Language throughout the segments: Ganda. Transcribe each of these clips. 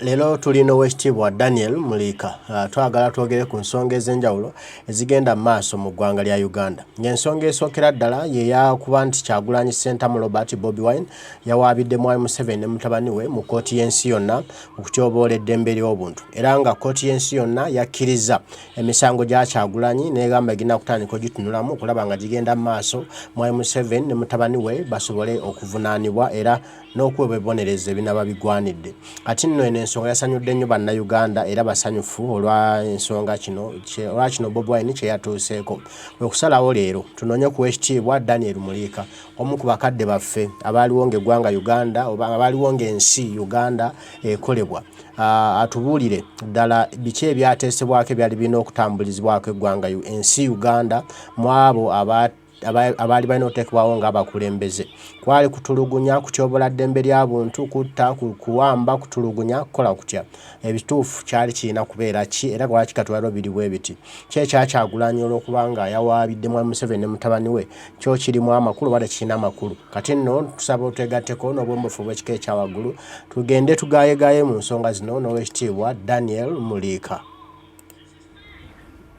Lelo tulino wekitiibwa Daniel Muliika twagala twogere ku nsonga ez'enjawulo ezigenda maaso mu ggwanga lya Uganda. Ng'ensonga esookera ddala ye yakuba nti Kyagulanyi Ssentamu Robert Bobi Wine yawaabidde Mwai Museveni ne mutabani we mu kkooti y'ensi yonna okutyoboola eddembe ly'obuntu. Era nga kkooti y'ensi yonna yakkiriza emisango gya Kyagulanyi n'egamba egenda kutandika ogitunulamu okulaba nga gigenda maaso Mwai Museveni ne mutabani we basobole okuvunaanibwa era n'okuweebwa ebibonerezo ebinaba bigwanidde. Kati nno eno ensonga yasanyudde nnyo bannayuganda era basanyufu olwa ensonga kino Bobi Wine kye yatuuseeko. Bwe kusalawo leero tunoonye ku wekitiibwa Daniel Muliika, omu ku bakadde baffe abaaliwo ng'eggwanga Uganda oba abaaliwo ng'ensi Uganda ekolebwa. Atubuulire ddala biki ebyateesebwako ebyali birina okutambulizibwako eggwanga ensi Uganda mu abo abaali balina okuteekebwawo ng'abakulembeze. Kwali kutulugunya, kutyoboola ddembe ly'abuntu, kutta, kuwamba, kutulugunya, kukola kutya. Ebituufu kyali kirina kubeera ki era lwaki katwaliro biri bwe biti. Ki ekyakyagulanyi olw'okuba nga yawaabidde Mwai Museveni ne mutabani we kyo kirimu amakulu oba tekirina amakulu. Kati nno tusaba otwegatteko n'obwombefu bw'ekika ekya waggulu tugende tugaayegaye mu nsonga zino n'owekitiibwa Daniel Muliika.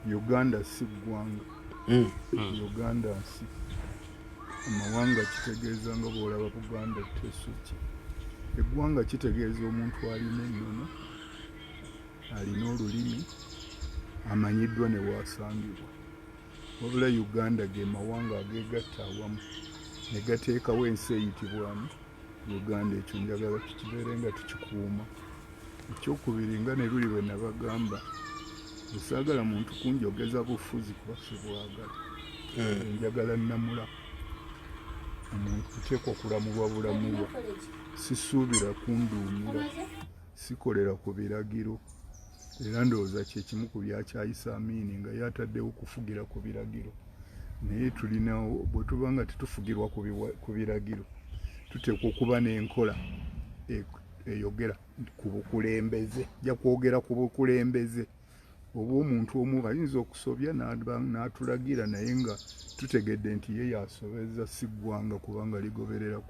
Uganda si ggwanga. Uganda nsi amawanga kitegeeza nga bw'olaba Buganda tesuki. Eggwanga kitegeeza omuntu alina ennono, alina olulimi, amanyiddwa ne waasangibwa. Wabula Uganda ge mawanga ageegatta awamu ne gateekawo ensi eyitibwamu Uganda. Ekyo njagala tukibeere nga tukikuuma. Ekyokubiri nga ne luli bwe nabagamba, saagala muntu kunjogeza bufuzi kuba sibwagala. Njagala nnamula omuntu kuteekwa okulamulwa bulamu bwe. Sisuubira kunduumira, sikolera ku biragiro. Era ndowooza kye kimu ku byakyayisa Amiini nga yataddewo okufugira ku biragiro. Naye tulina bwe tuba nga tetufugirwa ku biragiro, tuteekwa okuba n'enkola eyogera ku bukulembeze. Jja kwogera ku bukulembeze. Oba omuntu omu ayinza okusobya n'atulagira naye nga tutegedde nti ye yasobeza si ggwanga kubanga ligoberera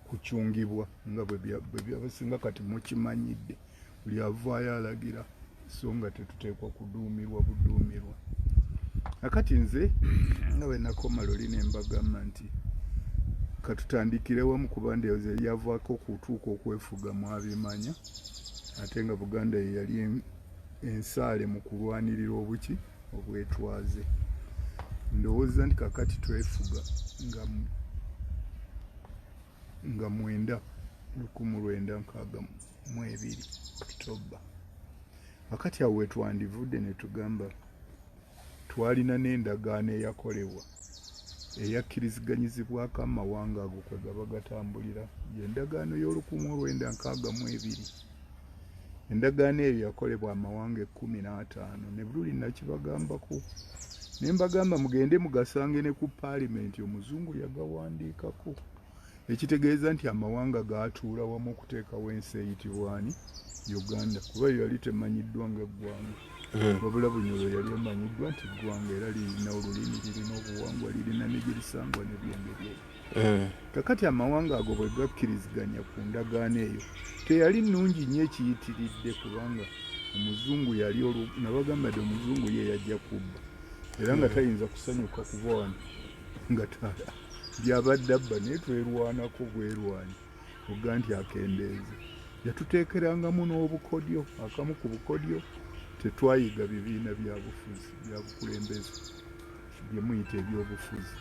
kukyungibwa nga bwe byabasinga kati mukimanyidde. Buli avaayo alagira so nga tetuteekwa kuduumirwa buduumirwa. Akati nze nga bwe nakoma luli ne mbagamba nti katutandikire wamu kuba ndowooza eryavaako okutuuka okwefuga mwabimanya ate nga Buganda ye yali ensaale mu kulwanirira obuki obwetwaze. Ndowooza nti kakati twefuga nga 1962 October. Kakati awo wetwandivudde ne tugamba twalina n'endagaano eyakolebwa eyakkiriziganyizibwako amawanga ago kwe gaba gatambulira, y'endagaano y'1962. Endagaano eyo yakolebwa amawanga 15 ne bululi nakibagambako. Ne mbagamba mugende mugasange ne ku parliamentary omuzungu yagawandiikako. Ekitegeeza nti amawanga gaatuula wamu okuteekawo ensi eyitibwani Uganda kuba yali temanyiddwa ng'eggwanga. Wabula Bunyoro yali emanyiddwa nti ggwanga era lirina olulimi, lirina obuwangwa, lirina ne gye lisangwa n'ebyengeri ebyo. Kakati amawanga ago bwe gakkiriziganya ku ndagaano eyo teyali nnungi nnyo ekiyitiridde kubanga omuzungu yali nabagamba nti omuzungu ye yajja kubba era nga tayinza kusanyuka kuba wano nga byabadde abba naye twerwanako bwerwanyi oga nti akendeeze. Yatuteekerangamu n'obukodyo. Akamu ku bukodyo tetwayiga bibiina bya bufuzi bya bukulembeze bye muyita ebyobufuzi.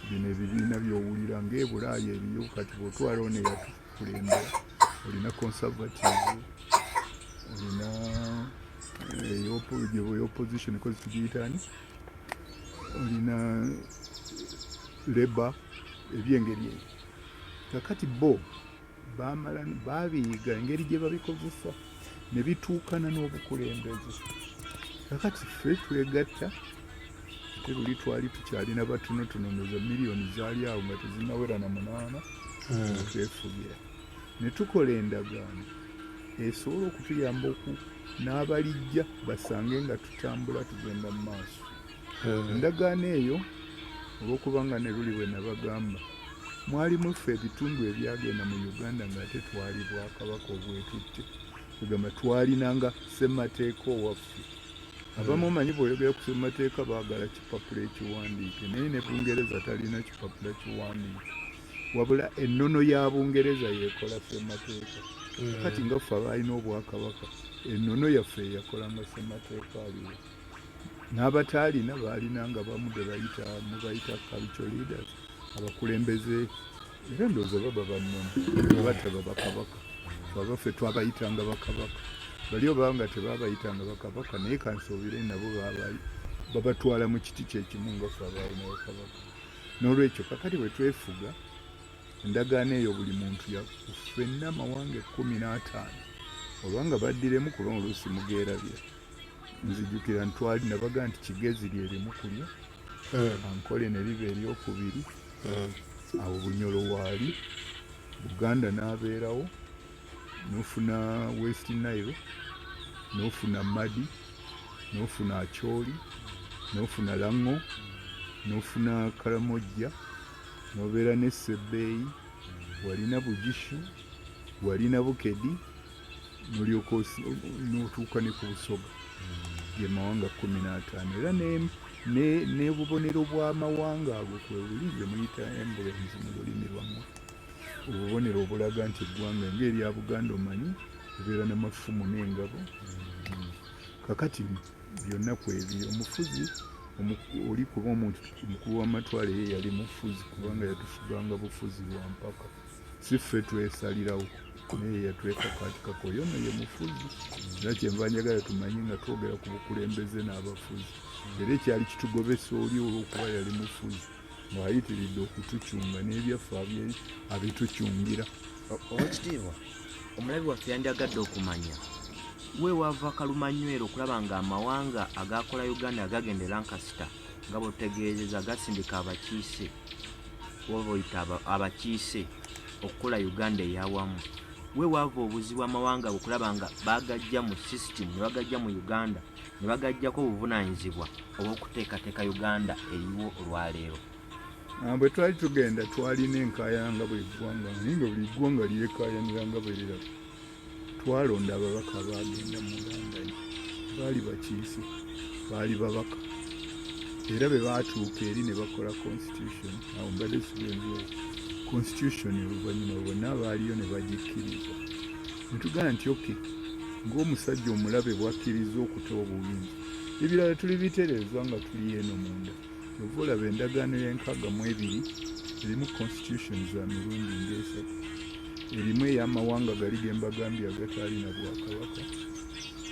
Bino ebibiina by'owulira ng'ebulaaya ebiyo kati bw'otwala ono eyatukulembera olina conservative, olina opposition kozi tugiyitani, olina Labour, ebyengeri eyo. Kakati bo baabiyiga engeri gye babikozesa ne bituukana n'obukulembeze. Kakati ffe twegatta ate luli twali tukyalina batonotono ndoza miliyoni zaali awo nga tezinawera na 8 twefugira. Ne tukola endagaano esobola okutuyamba n'abalijja basange nga tutambula tugenda mu maaso. Endagaano eyo olw'okuba nga ne luli bwe nabagamba mwalimu ffe ebitundu ebyagenda mu Uganda nga tetwali Bwakabaka obwetutte. kugamba twalinanga ssemateeka owaffe abamu omanyi bw'oyogera ku ssemateeka baagala kipapula ekiwandiike naye ne bungereza talina kipapula kiwandiike wabula ennono ya bungereza yeekola ssemateeka kati nga ffe abaalina obwakabaka ennono yaffe eyakolanga ssemateeka aliwo n'abataalina baalinanga bamu mubayita cultural leaders abakulembeze era ndowooza baba bannono bataba bakabaka abaffe twabayitanga bakabaka bali oba nga tebabayitanga bakabaka naye kansuubire nabo babatwala mu kiti kyekimu nga ffe abaalina bakabaka n'olwekyo kakati bwe twefuga endagaano eyo buli muntu ffenna amawanga 15 obanga baddiremu kuba oluusi mugeerabya nzijukira ntwali nabaga nti kigezi lyerimu kulyo ankole ne liba eryokubiri awo bunyolo waali Buganda n'abeerawo n'ofuna West Nile n'ofuna Madi n'ofuna Acholi n'ofuna Lango n'ofuna Karamojja n'obeera ne Sebbeeyi walina Bugishu walina Bukedi n'olyoka n'otuuka ne ku Busoga ge mawanga 15 era n'obubonero bw'amawanga ago kwe buli bye muyita embulens mu lulimi lwammwe obubonero obulaga nti eggwanga ng'erya Buganda omanyi ebeera n'amafumu n'engabo kakati byonna kwebyo omufuzi oli kuba omuntu mukulu w'amatwale ye yali mufuzi kubanga yatufuganga bufuzi bwa mpaka si ffe twesalirawo naye yatwekakaatikako yonna ye mufuzi era kyenva njagala tumanyi nga twogera ku bukulembeze n'abafuzi era ekyali kitugobesa oli olw'okuba yali mufuzi ng'ayitiridde okutucunga n'ebyaffe abitucungira. Owekitiibwa omulabi waffe yandyagadde okumanya weewaava akalumanywero okulaba nga amawanga agakola Uganda agagenda e Lancaster nga bw'otegeezeza gasindika abakiise oba oyita abakiise okukola Uganda eyawamu weewaava obuzibu amawanga okulaba nga bagajja mu system ne bagajja mu Uganda ne bagajjako obuvunaanyizibwa obw'okuteekateeka Uganda eriwo olwaleero. Bwe twali tugenda twalina enkaayanga buli ggwanga naye nga buli ggwanga lyekaayanira nga bwe liraba twalonda ababaka baagenda mu London baali bakiise baali babaka era be baatuuka eri ne bakola constitution awo mbadde sibenzeewo constitution oluvannyuma bonna baaliyo ne bagikkiriza ne tugamba nti oke ng'omusajja omulabe bwakkiriza okutewa obuyinza ebirala tuli bitereezwa nga tuli eno munda ova olaba endagaano y'enkaaga-mu-2 erimu constitution za mirundi ng'esatu erimu ey'amawanga gali ge mbagambye agataalina bwakabaka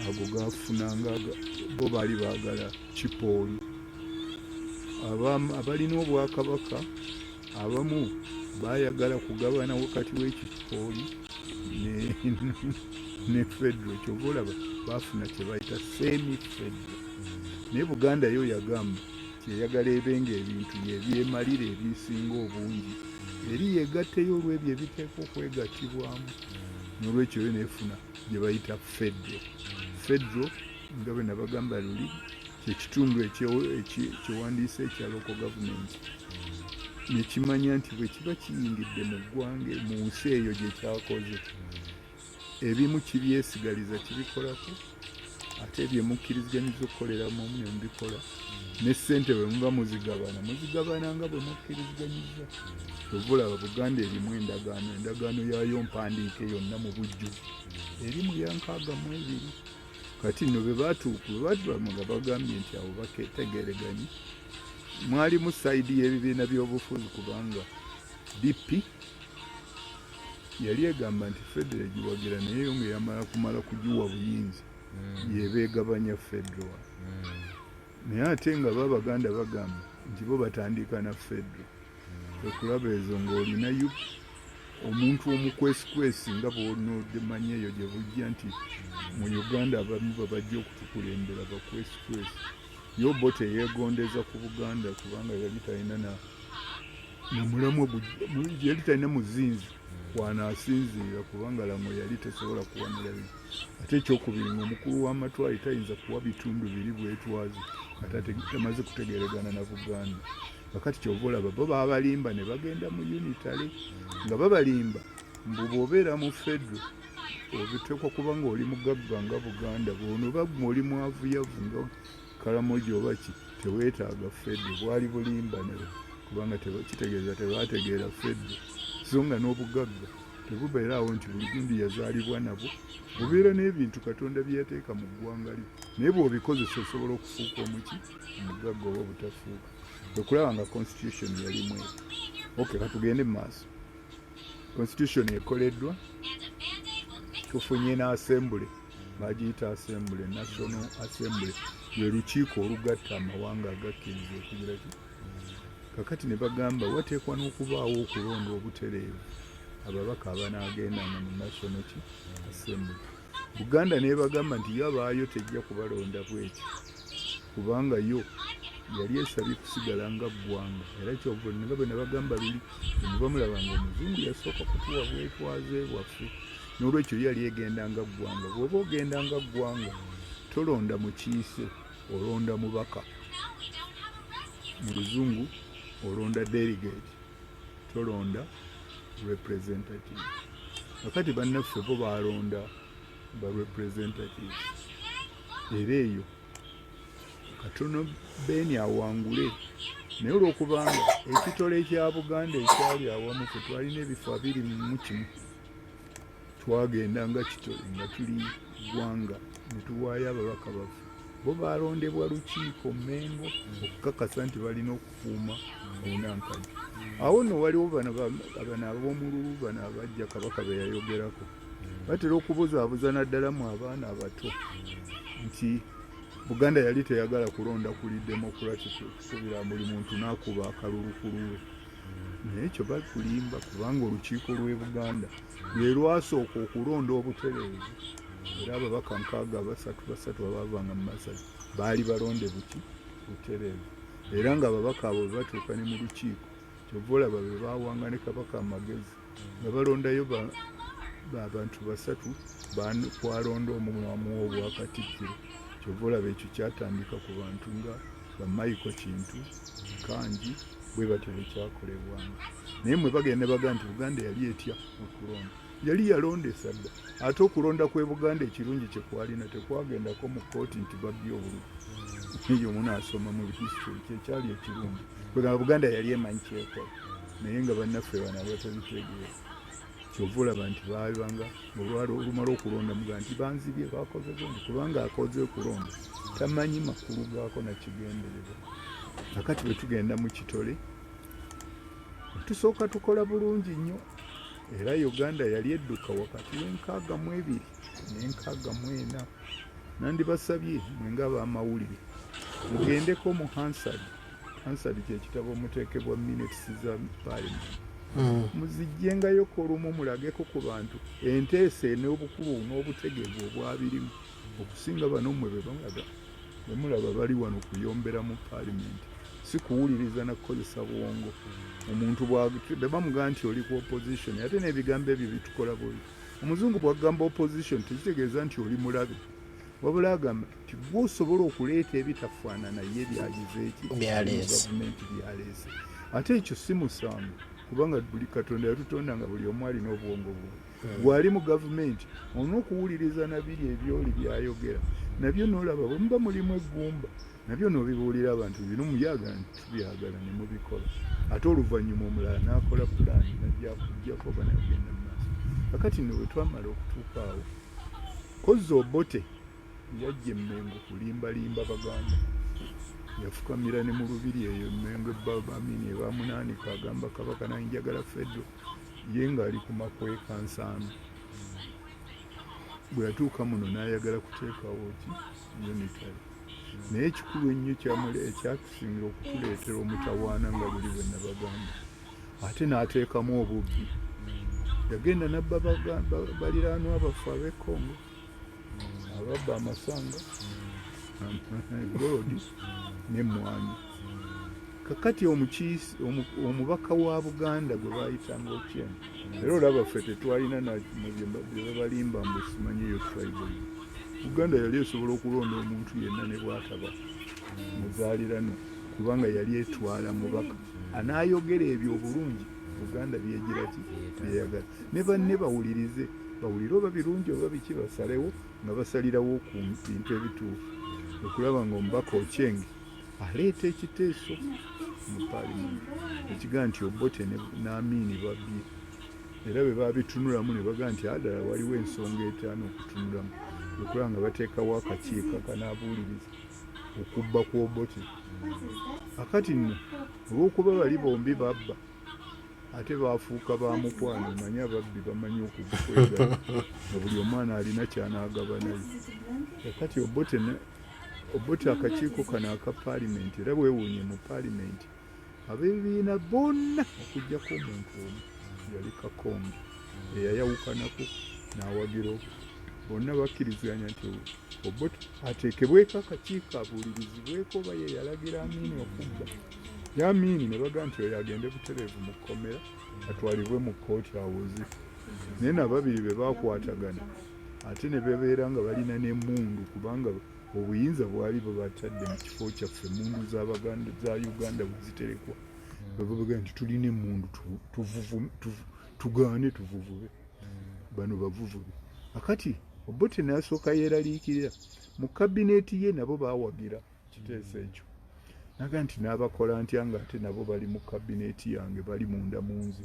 ago gaafunanga bo baali baagala kipooli abalina obwakabaka abamu baayagala kugabana wakati w'ekipooli ne federo kyova olaba baafuna kye bayita semi federo naye Buganda yo yagamba kyeyagala ebenga ebintu yebyemalira ebisinga obungi eri yegatteyo olw'ebyo ebiteeka okwegattibwamu n'olwekyo yo neefuna gye bayita federo nga bwe nabagamba luli kyekitundu ekiwandiisa ekya local government nekimanya nti bwe kiba kiyingidde mu ggwanga mu nsi eyo gye kyakoze ebimu kibyesigaliza kibikolako ate ebyemukkirizganyiza okukoleramu omu nemubikola ne ssente bwe muba muzigabana nga bwe mukkirizganyiza ova olaba Buganda erimu endagaano yaayo mpandiike yonna mu bujjuvu eri mu ya 62 kati nno bwe baatuuka nga bagambye nti abo baketegereganye mwalimu sayidi y'ebibiina by'obufuzi kubanga DP yali egamba nti federo egiwagira naye yo ng'eyamala kumala kugiwa buyinza yebeegabanya federo naye ate nga Baganda bagamba nti bo batandika na federo okulaba ezo ng'olina omuntu omukwesikwesi nga bw'onoodemanya eyo gye bujja nti mu Uganda abamu babajja okutukulembera bakwesikwesi yo bo teyeegondeza ku Buganda kubanga yali talina namulamu yali talina muzinzi kwanaasinziira kubanga Lango yali tesobola kuwa mulabi ate ekyokubiri ng'omukulu w'amatwale tayinza kuwa bitundu biri bwetwazi ate tamaze kutegeregana na Buganda kakati kyova olaba bo babalimba ne bagenda mu unitale nga babalimba mbu bw'obeera mu federo obiteekwa kuba ng'oli mugagga nga Buganda bw'onoba oli mwavuyavu nga Karamoja oba ki teweetaaga fedde bwali bulimba nabo kubanga kitegeeza tebaategeera fedde so nga n'obugagga tebubeeraawo nti buli gundi yazaalibwa nabo obeera n'ebintu Katonda bye yateeka mu ggwanga lye naye bw'obikozesa osobola okufuuka omuki omugagga oba obutafuuka okulaba nga constitution yalimu eyo. Okay, katugende mu maaso. Constitution ekoleddwa tufunye n'assembly bagiyita assembly, national assembly lwe lukiiko olugatta amawanga agakkiriza okugira ki kakati ne bagamba wateekwa n'okubaawo okulonda obutereevu ababaka abanaagendanga mu national assembly. Buganda ne bagamba nti yabaayo tejja kubalonda bweki kubanga yo yali esabye kusigala nga ggwanga era kyobonna bwe ne bagamba luli ne bamulaba ng'omuzungu yasooka kutuwa bwetwaze bwaffe n'olwekyo yali egenda nga ggwanga. Bw'oba ogenda nga ggwanga tolonda mukiise olonda mubaka, mu luzungu olonda delegate tolonda representative. Kakati bannaffe bo balonda ba representative era eyo katono beeni awangule naye olwokubanga ekitole ekya Buganda ekyali awamu fe twalina ebifo 21 twagenda nga kitole nga tuli ggwanga ne tuwaayo ababaka baffe bo balondebwa lukiiko Mmengo okukakasa nti balina okukuuma obunankanya. Awo nno waliwo bano ab'omululu bano abajja Kabaka be yayogerako batera okubuzaabuza naddala mu abaana abato nti Buganda yali teyagala kulonda kuli democratic kusubira buli muntu n'akuba akalulu ku lulwe naye ekyo bakulimba kubanga olukiiko lw'e Buganda lwe lwasooka okulonda obutereevu era ababaka 63 abaavanga mu Masaka baali balonde butereevu era nga ababaka abo bwe batuuka ne mu lukiiko kyova olaba be baawanga ne Kabaka amagezi nga balondayo abantu 3 kwalonda omulamu obwa Katikkiro. Kyova olaba ekyo kyatandika ku bantu nga bamaiko Kintu Kanji bwe batyo bekyakolebwanga naye mwe bagenda baga nti Buganda yali etya okulonda yali yalondesa dda ate okulonda kw'e Buganda ekirungi kye kwalina tekwagendako mu kkooti nti babbye obululu eyo munaasoma mu history kyekyali ekirungi kwegamba Buganda yali emanyi kyekola naye nga bannaffe bano abatabitegeera kyova olaba nti baabanga olumala okulonda muga nti banzibye bakoze gondi kubanga akoze okulonda tamanyi makulu gaako nakigendererwa. Kakati bwe tugenda mu kitole tusooka tukola bulungi nnyo era Uganda yali edduka wakati w'62 ne 64 nandibasabye mwenga ab'amawulire mugendeko mu Hansard kyekitabo muteekebwa minutes za parliament muzijjengayo kolumu mulageko ku bantu enteese n'obukulu n'obutegevu obwabirimu okusinga bano mmwe be mulaba bali wano kuyombera mu parliament si kuwuliriza na kukozesa bwongo. Omuntu bamugamba nti oli ku opposition ate n'ebigambo ebyo bitukola buli omuzungu bwagamba opposition tekitegeeza nti oli mulabe wabula agamba nti gwosobola okuleeta ebitafaanana ye byagizeeki gavumenti byaleese ate ekyo si musango kubanga buli Katonda yatutonda nga buli omu alina obwongo bwe bw'ali mu gavumenti olina okuwuliriza nabiri ebyoli byayogera nabyo n'olaba bwe muba mulimu eggumba nabyo n'obibuulira abantu bino mubyagala tubyagala ne mubikola ate oluvannyuma omulala n'akola pulaani najja kujjako banagenda mu maaso. Kakati ne bwe twamala okutuuka awo Kozza Obote yajja Mmengo kulimbalimba Baganda yafukamira ne mu lubiri eyo Mmengo amini ebamunaanika agamba Kabaka naye njagala feddo ye ng'ali ku makweka nsaano bwe yatuuka muno n'ayagala kuteekawo ki unitary naye ekikulu ennyo ekyatusingira okutuleetera omutawaana nga buli bwe Nabaganda ate n'ateekamu obubbi yagenda nabba baliraanwa abaffe ab'e Congo ababba amasanga golodi n'emmwanyi. Kakati omubaka wa Buganda gwe baayitanga Okyeno era olaba ffe tetwalina bye babalimba mbu simanyi eyo tribalism. Buganda yali esobola okulonda omuntu yenna ne bw'ataba muzaalirano kubanga yali etwala mubaka anaayogera ebyo obulungi Buganda byegira ki byeyagala ne banne bawulirize bawulire oba birungi oba biki basalewo nga basalirawo ku bintu ebituufu okulaba ng'omubaka Okyenge aleeta ekiteeso mu paalamenti ekigaa nti Obote n'Amiini babbye era bwe babitunulamu ne bagaa nti ddala waliwo ensonga etaano okutunulamu okulaba nga bateekawo akakiiko akanaabuuliriza okubba ku Obote akati nno olw'okuba bali bombi babba ate baafuuka ba mukwano manya babbi bamanyi okukwega nga buli omwana alina kyanaagaba naye akati Obote akakiiko kano aka paalamenti era bwewuunye mu paalamenti ab'ebibiina bonna okugjako omuntu omu yali Kakonge eyayawukanako n'awagira bonna bakkiriziganya nti Obote ateekebweko akakiiko abuulirizibweko oba ye yalagira Amiini okubba Amiini ne baga nti oyo agende butereevu mu kkomera atwalibwe mu kkooti awoze naye nababiri be baakwatagana ate ne bebeera nga balina n'emmundu kubanga obuyinza bwali bubatadde mu kifo kyaffe emmundu za Uganda bwe ziterekwa bavuga nti tulina emmundu tugaane tuvuvube bano bavuvube akati Obote n'asooka yeeraliikirira mu kabineeti ye nabo baawagira kiteeso ekyo naga nti n'abakola ntya nga ate nabo bali mu kabineeti yange bali munda mu nze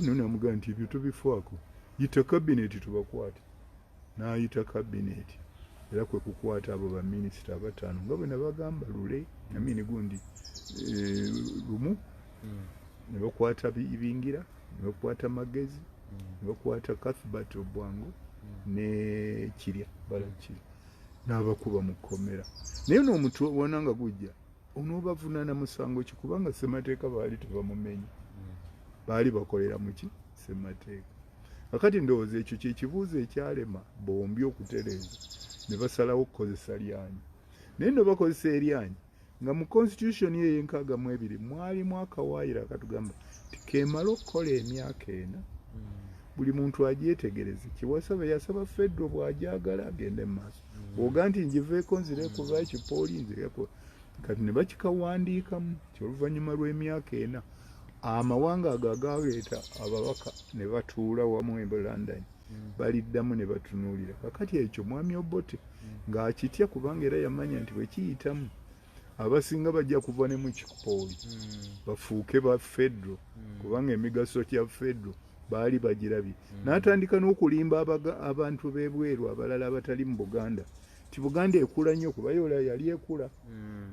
no namuga nti ebyo tobifaako yita kabineeti tubakwate n'ayita kabineeti era kwe kukwata abo baminisita abataano nga bwe nabagamba Lule Amiini gundi lumu ne bakwata Ibingira ne bakwata Magezi ne bakwata Cuthbert Obwango ne Kirya Balakirya n'abakuba mu kkomera naye n'omuntu wona nga gujja onoobavunaana musango ki kubanga ssemateeka baali tebamumenye baali bakolera mu ki ssemateeka akati ndowooza ekyo kye kibuuzo ekyalema bombi okutereeza ne basalawo okukozesa lyanyi naye no bakozesa eryanyi nga mu constitution ye y'enkaaga-mu-ebiri mwalimu akawaayiro akatugamba nti kemala okukola emyaka ena buli muntu agyetegereze kiwasaba yasaba federo bw'agyagala agende mu maaso oga nti njiveeko nzirekuva ekipooli nzireko kati ne bakikawandiikamu kyoluvannyuma lw'emyaka ena amawanga ago agaleeta ababaka ne batuula wamu e London baliddamu ne batunuulira kakati ekyo mwami Obote ng'akitya kubanga era yamanya nti bwe kiyitamu abasinga bajja kuva ne mu kipooli bafuuke ba federo kubanga emigaso kya federo baali bagirabye n'atandika n'okulimba abantu b'ebweru abalala abatali mu Buganda ti Buganda ekula nnyo kuba yola yali ekula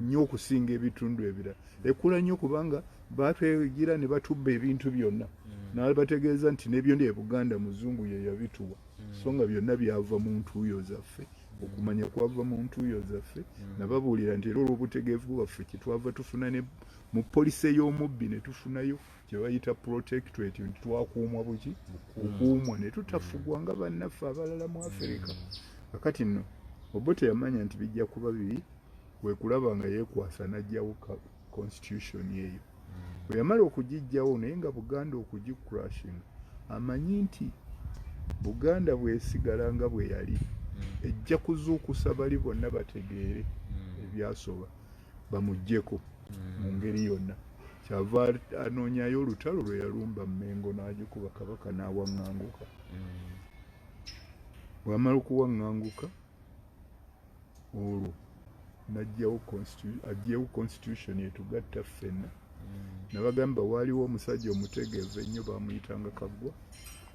nnyo okusinga ebitundu ebirala ekula nnyo kubanga batwegira ne batubba ebintu byonna n'abategeeza nti n'ebyo ndi e Buganda muzungu ye yabituwa so nga byonna byava mu ntuuyo zaffe okumanya kwava mu ntuuyo zaffe nababuulira nti era olw'obutegeevu bwaffe kyetwava tufuna ne mu polisi ey'omubbi ne tufunayo kye bayita protectorate nti twakuumwa buki okuumwa ne tutafugwa nga bannaffe abalala mu Afirika kakati nno Obote yamanya nti bijja kuba biri kwe kulaba nga yeekwasa n'ajjawo constitution eyo bwe yamala okugijjawo naye nga Buganda okugikurashinga amanyi nti Buganda bwesigala nga bwe yali ejja kuzuukusa bali bonna bategeere ebyasoba bamuggyeko mu ngeri yonna kyava anoonyayo olutalo lwe yalumba Mmengo n'agikuba Kabaka n'awaŋŋanguka bw'amala okuwaŋŋanguka olwo n'aggyewo constitution etugatta ffenna nabagamba waaliwo omusajja omutegeevu ennyo bamuyitanga Kaggwa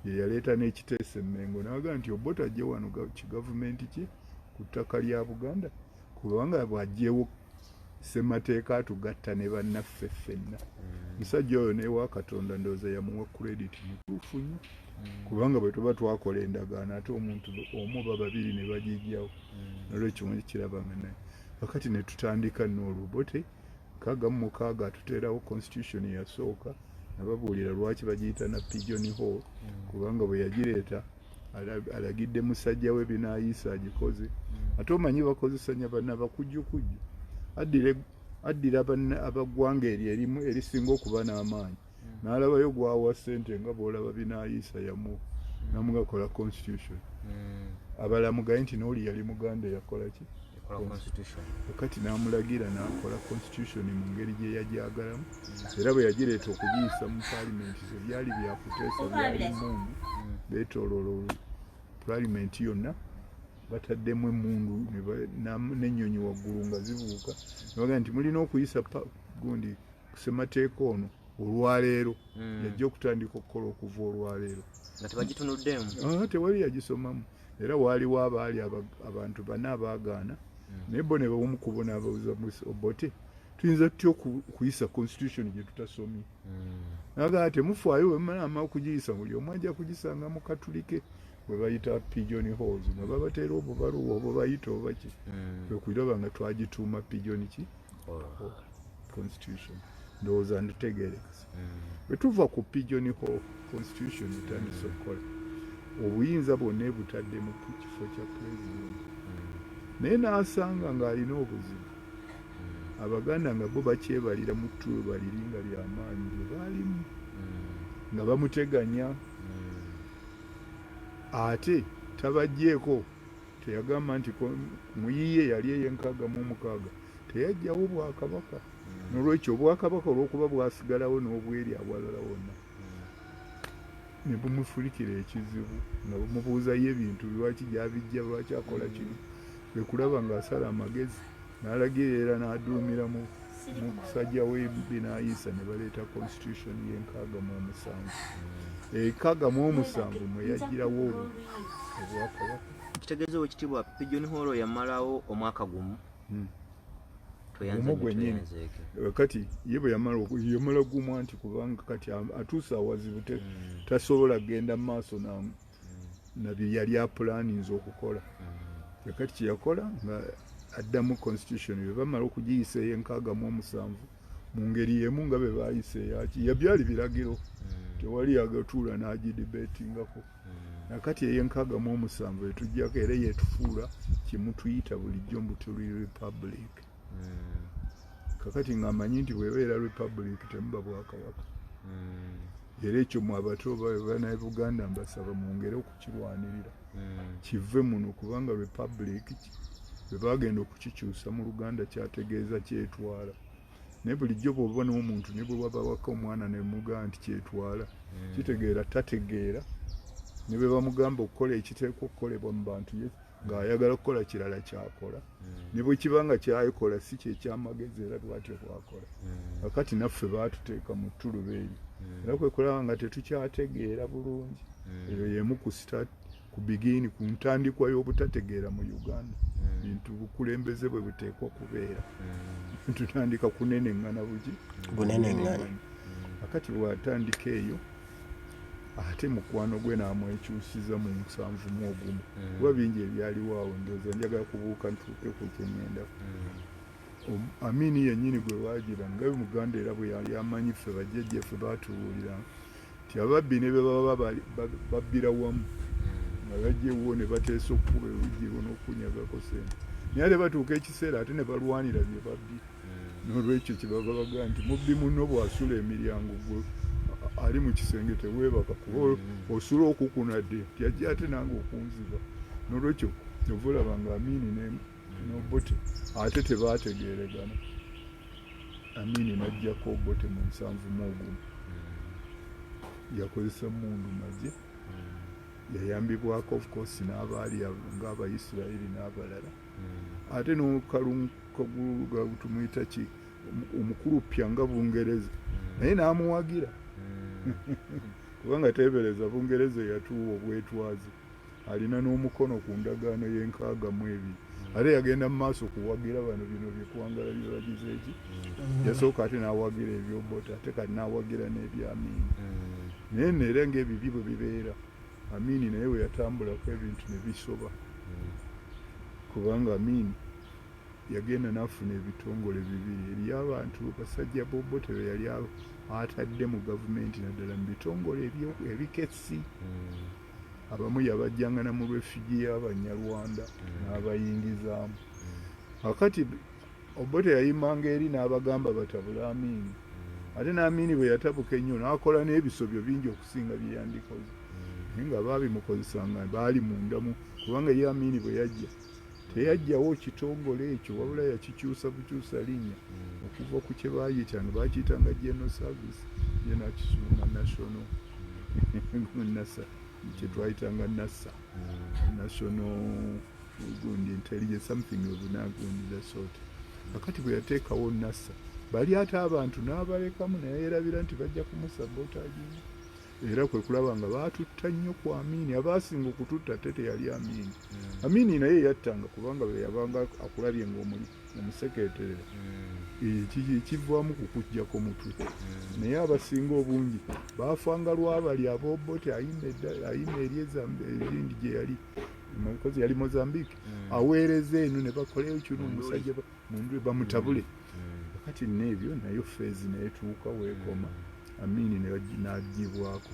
ye yaleeta n'ekiteeso Mmengo n'abaga nti Obote ajje wano kigavumenti kye ku ttaka lya Buganda kubanga bw'aggyewo ssemateeka atugatta ne bannaffe ffenna musajja oyo n'ewa Katonda ndowooza yamuwa credit mutuufu nnyo kubanga bwe tuba twakola endagaano ate omuntu omu oba babiri ne bagijjawo nolwekyo kirabanga naye kakati ne tutandika n'olwo Obote 6 atuteerawo constitution yasooka nababuulira lwaki bagiyita na Pigeon Hole kubanga bwe yagireeta alagidde musajja we binaayiisa agikoze ate omanyi bakozesanya banna bakujjukujju addira abaggwanga erimu erisinga okuba n'amaanyi n'alabayo gwawa ssente nga bw'olaba binaayiisa yamu namugakola constitution abalamugaye nti n'oli yali Muganda yakola ki wakati n'amulagira n'akola constitution mu ngeri gye yagyagalamu era bwe yagireeta okugiyisa mu paalamenti byali byakuteesa byali mungu beetooloola parliament yonna bataddemu emmundu n'ennyonyi waggulu nga zibuuka nebaga nti mulina okuyisa gundi kusemateeka ono olwaleero yajja okutandika okukola okuva olwaleero nga tebagitunuddemu tewali yagisomamu era waaliwo abaali abantu bana abaagaana naye bo ne bawomu kubona ababuuza Obote tuyinza tutya okuyisa constitution gye tutasomye naga temufaayo wemanaama okugiyisa buli omu ajja kugisanga mu katulike bwe bayita pigeon holes nga babateera obubaluwa obo bayita oba ki kwekulaba nga twagituuma pigeon ki constitution ndowooza nditegeerekesa bwe tuva ku pigeon hole constitution etandise okukola obuyinza bwonna ebutadde mu kifo kya president naye n'asanga ng'alina obuzibu abaganda nga bo bakyebalira mu ttulo baliri nga lyamaanyi lye baalimu nga bamuteganya ate tabajjeeko teyagamba nti muyiye yali ey'enkaaga teyajjawo bwakabaka n'olwekyo obwakabaka olw'okuba bwasigalawo n'obweri awalala wonna ne bumufurikira ekizibu nga bumubuuzayo ebintu lwaki gyabijja lwaki akola kino bwe kulaba ng'asala amagezi n'alagira era n'aduumira mu kusajja w'ebbi n'ayisa ne baleeta constitution y'e607 mwe yagirawo obwakabaka kitegeeza ekitiibwa pigeon hole yamalawo omwaka gumu omu gwennyini kati ye bwe yamala gumu anti kubanga kati atuusa awazibu tasobola kgenda mu maaso na bye yali apulaninze okukola kati kyeyakola nga addamu constitution bwe bamala okugiyisa ey'e607 mu ngeri y'emu nga bwe baayisa yabyali biragiro tewali yagatuula n'agidibetingako nakati ey'e607 etujjako era yetufuula kimu tuyita bulijjo mbu tuli republic kakati ng'amanyi nti bwebeera republic temuba bwakabaka era ekyo mu abato banaye Buganda mbasaba mwongere okukirwanirira kive muno kubanga republic bwe bagenda okukikyusa mu Luganda kyategeeza kyetwala naye bulijjo bw'oba n'omuntu ne bwe wabawaka omwana ne mugamba nti kyetwala kitegeera tategeera ne bwe bamugamba okukola ekiteekwa okukolebwa mu bantu ng'ayagala okukola kirala kyakola ne bwe kiba nga kyayikola si kyekyamagezi era bwatyo bwakola kakati naffe baatuteeka mu ttuluba eri era kwe kulaba nga tetukyategeera bulungi eyo y'emu ku bigini ku ntandikwa y'obutategeera mu Uganda bintu bukulembeze bwe buteekwa kubeera tutandika kuneneŋŋana bugi buneneŋŋana kakati bw'atandika eyo ate mukwano gwe n'amwekyusiza mu 71 kuba bingi ebyaliwo awo ndowooza njagala kubuuka ntuuke ku kyeŋŋenda Amini yennyini gwe waagira nga Muganda era bwe yali amanyi ffe bajjajjaffe baatubuulira nti ababbi ne be baba babbira wamu nga bajjewo ne bateesa okukuba oluggi n'okunyagako sente naye ate batuuka ekiseera ate ne balwanira bye babbi n'olwekyo kyebava bagaa nti mubbi munno bw'asula emiryango gwe ali mu kisenge teweebaka kuba osula okukunadde tyajja ate nange okunziba n'olwekyo ovulaba nga Amini n'Obote ate tebaategeeregana Amini n'ajjako Obote mu 71 yakozesa mundu magye yayambibwako of course n'abaali ng'Abayisirayiri n'abalala ate n'okalunkaga tumuyita ki omukulupya nga Bungereza naye n'amuwagira kubanga teebereza Bungereza yatuwa obwetwaze alina n'omukono ku ndagaano y'e602 ate yagenda mu maaso kuwagira bano bino byekwangala byebagize eki yasooka ate n'awagira eby'Obote ate kati n'awagira n'eby'Amini naye neera ng'ebibi bwe bibeera Amini naye we yatambulako ebintu ne bisoba kubanga Amini yagenda n'afuna ebitongole bibiri eriyo abantu basajja b'Obote be yali atadde mu gavumenti naddala mu bitongole ebikessi abamu yabajjangana mu refugee y'Abanyarwanda n'abayingizaamu akati Obote yayimanga eri n'abagamba batabula Amini ate n'Amini bwe yatabuka ennyo n'akola n'ebisobyo bingi okusinga bye yandikoze naye nga baabimukozesanga baali mundamu kubanga ye Amini bwe yajja teyajjawo kitongole ekyo wabula yakikyusa bukyusa linnya okuva ku kye baayitanga baakiyitanga General Service ye nakisuma national nasa kye twayitanga NASA, National Intelligence, something of that sort. Kakati bwe yateekawo NASA bali ate abantu n'abalekamu naye yerabira nti bajja kumusabotaginga. Era kwe kulaba nga baatutta nnyo ku Amini. Abaasinga okututta ate teyali Amini. Amini naye yattanga kubanga bwe yabanga akulabye ng'omusekeeterera ekivaamu kukuggyako mutwe. Naye abasinga obungi baafanga lwabali ab'Obote ayima erindi gye yali mukozi yali Mozambique aweereza eno ne bakoleyo kino omusajja mundwe bamutabule. Kati n'ebyo nayo feezi neetuuka weekoma. Amini n'aggyibwako.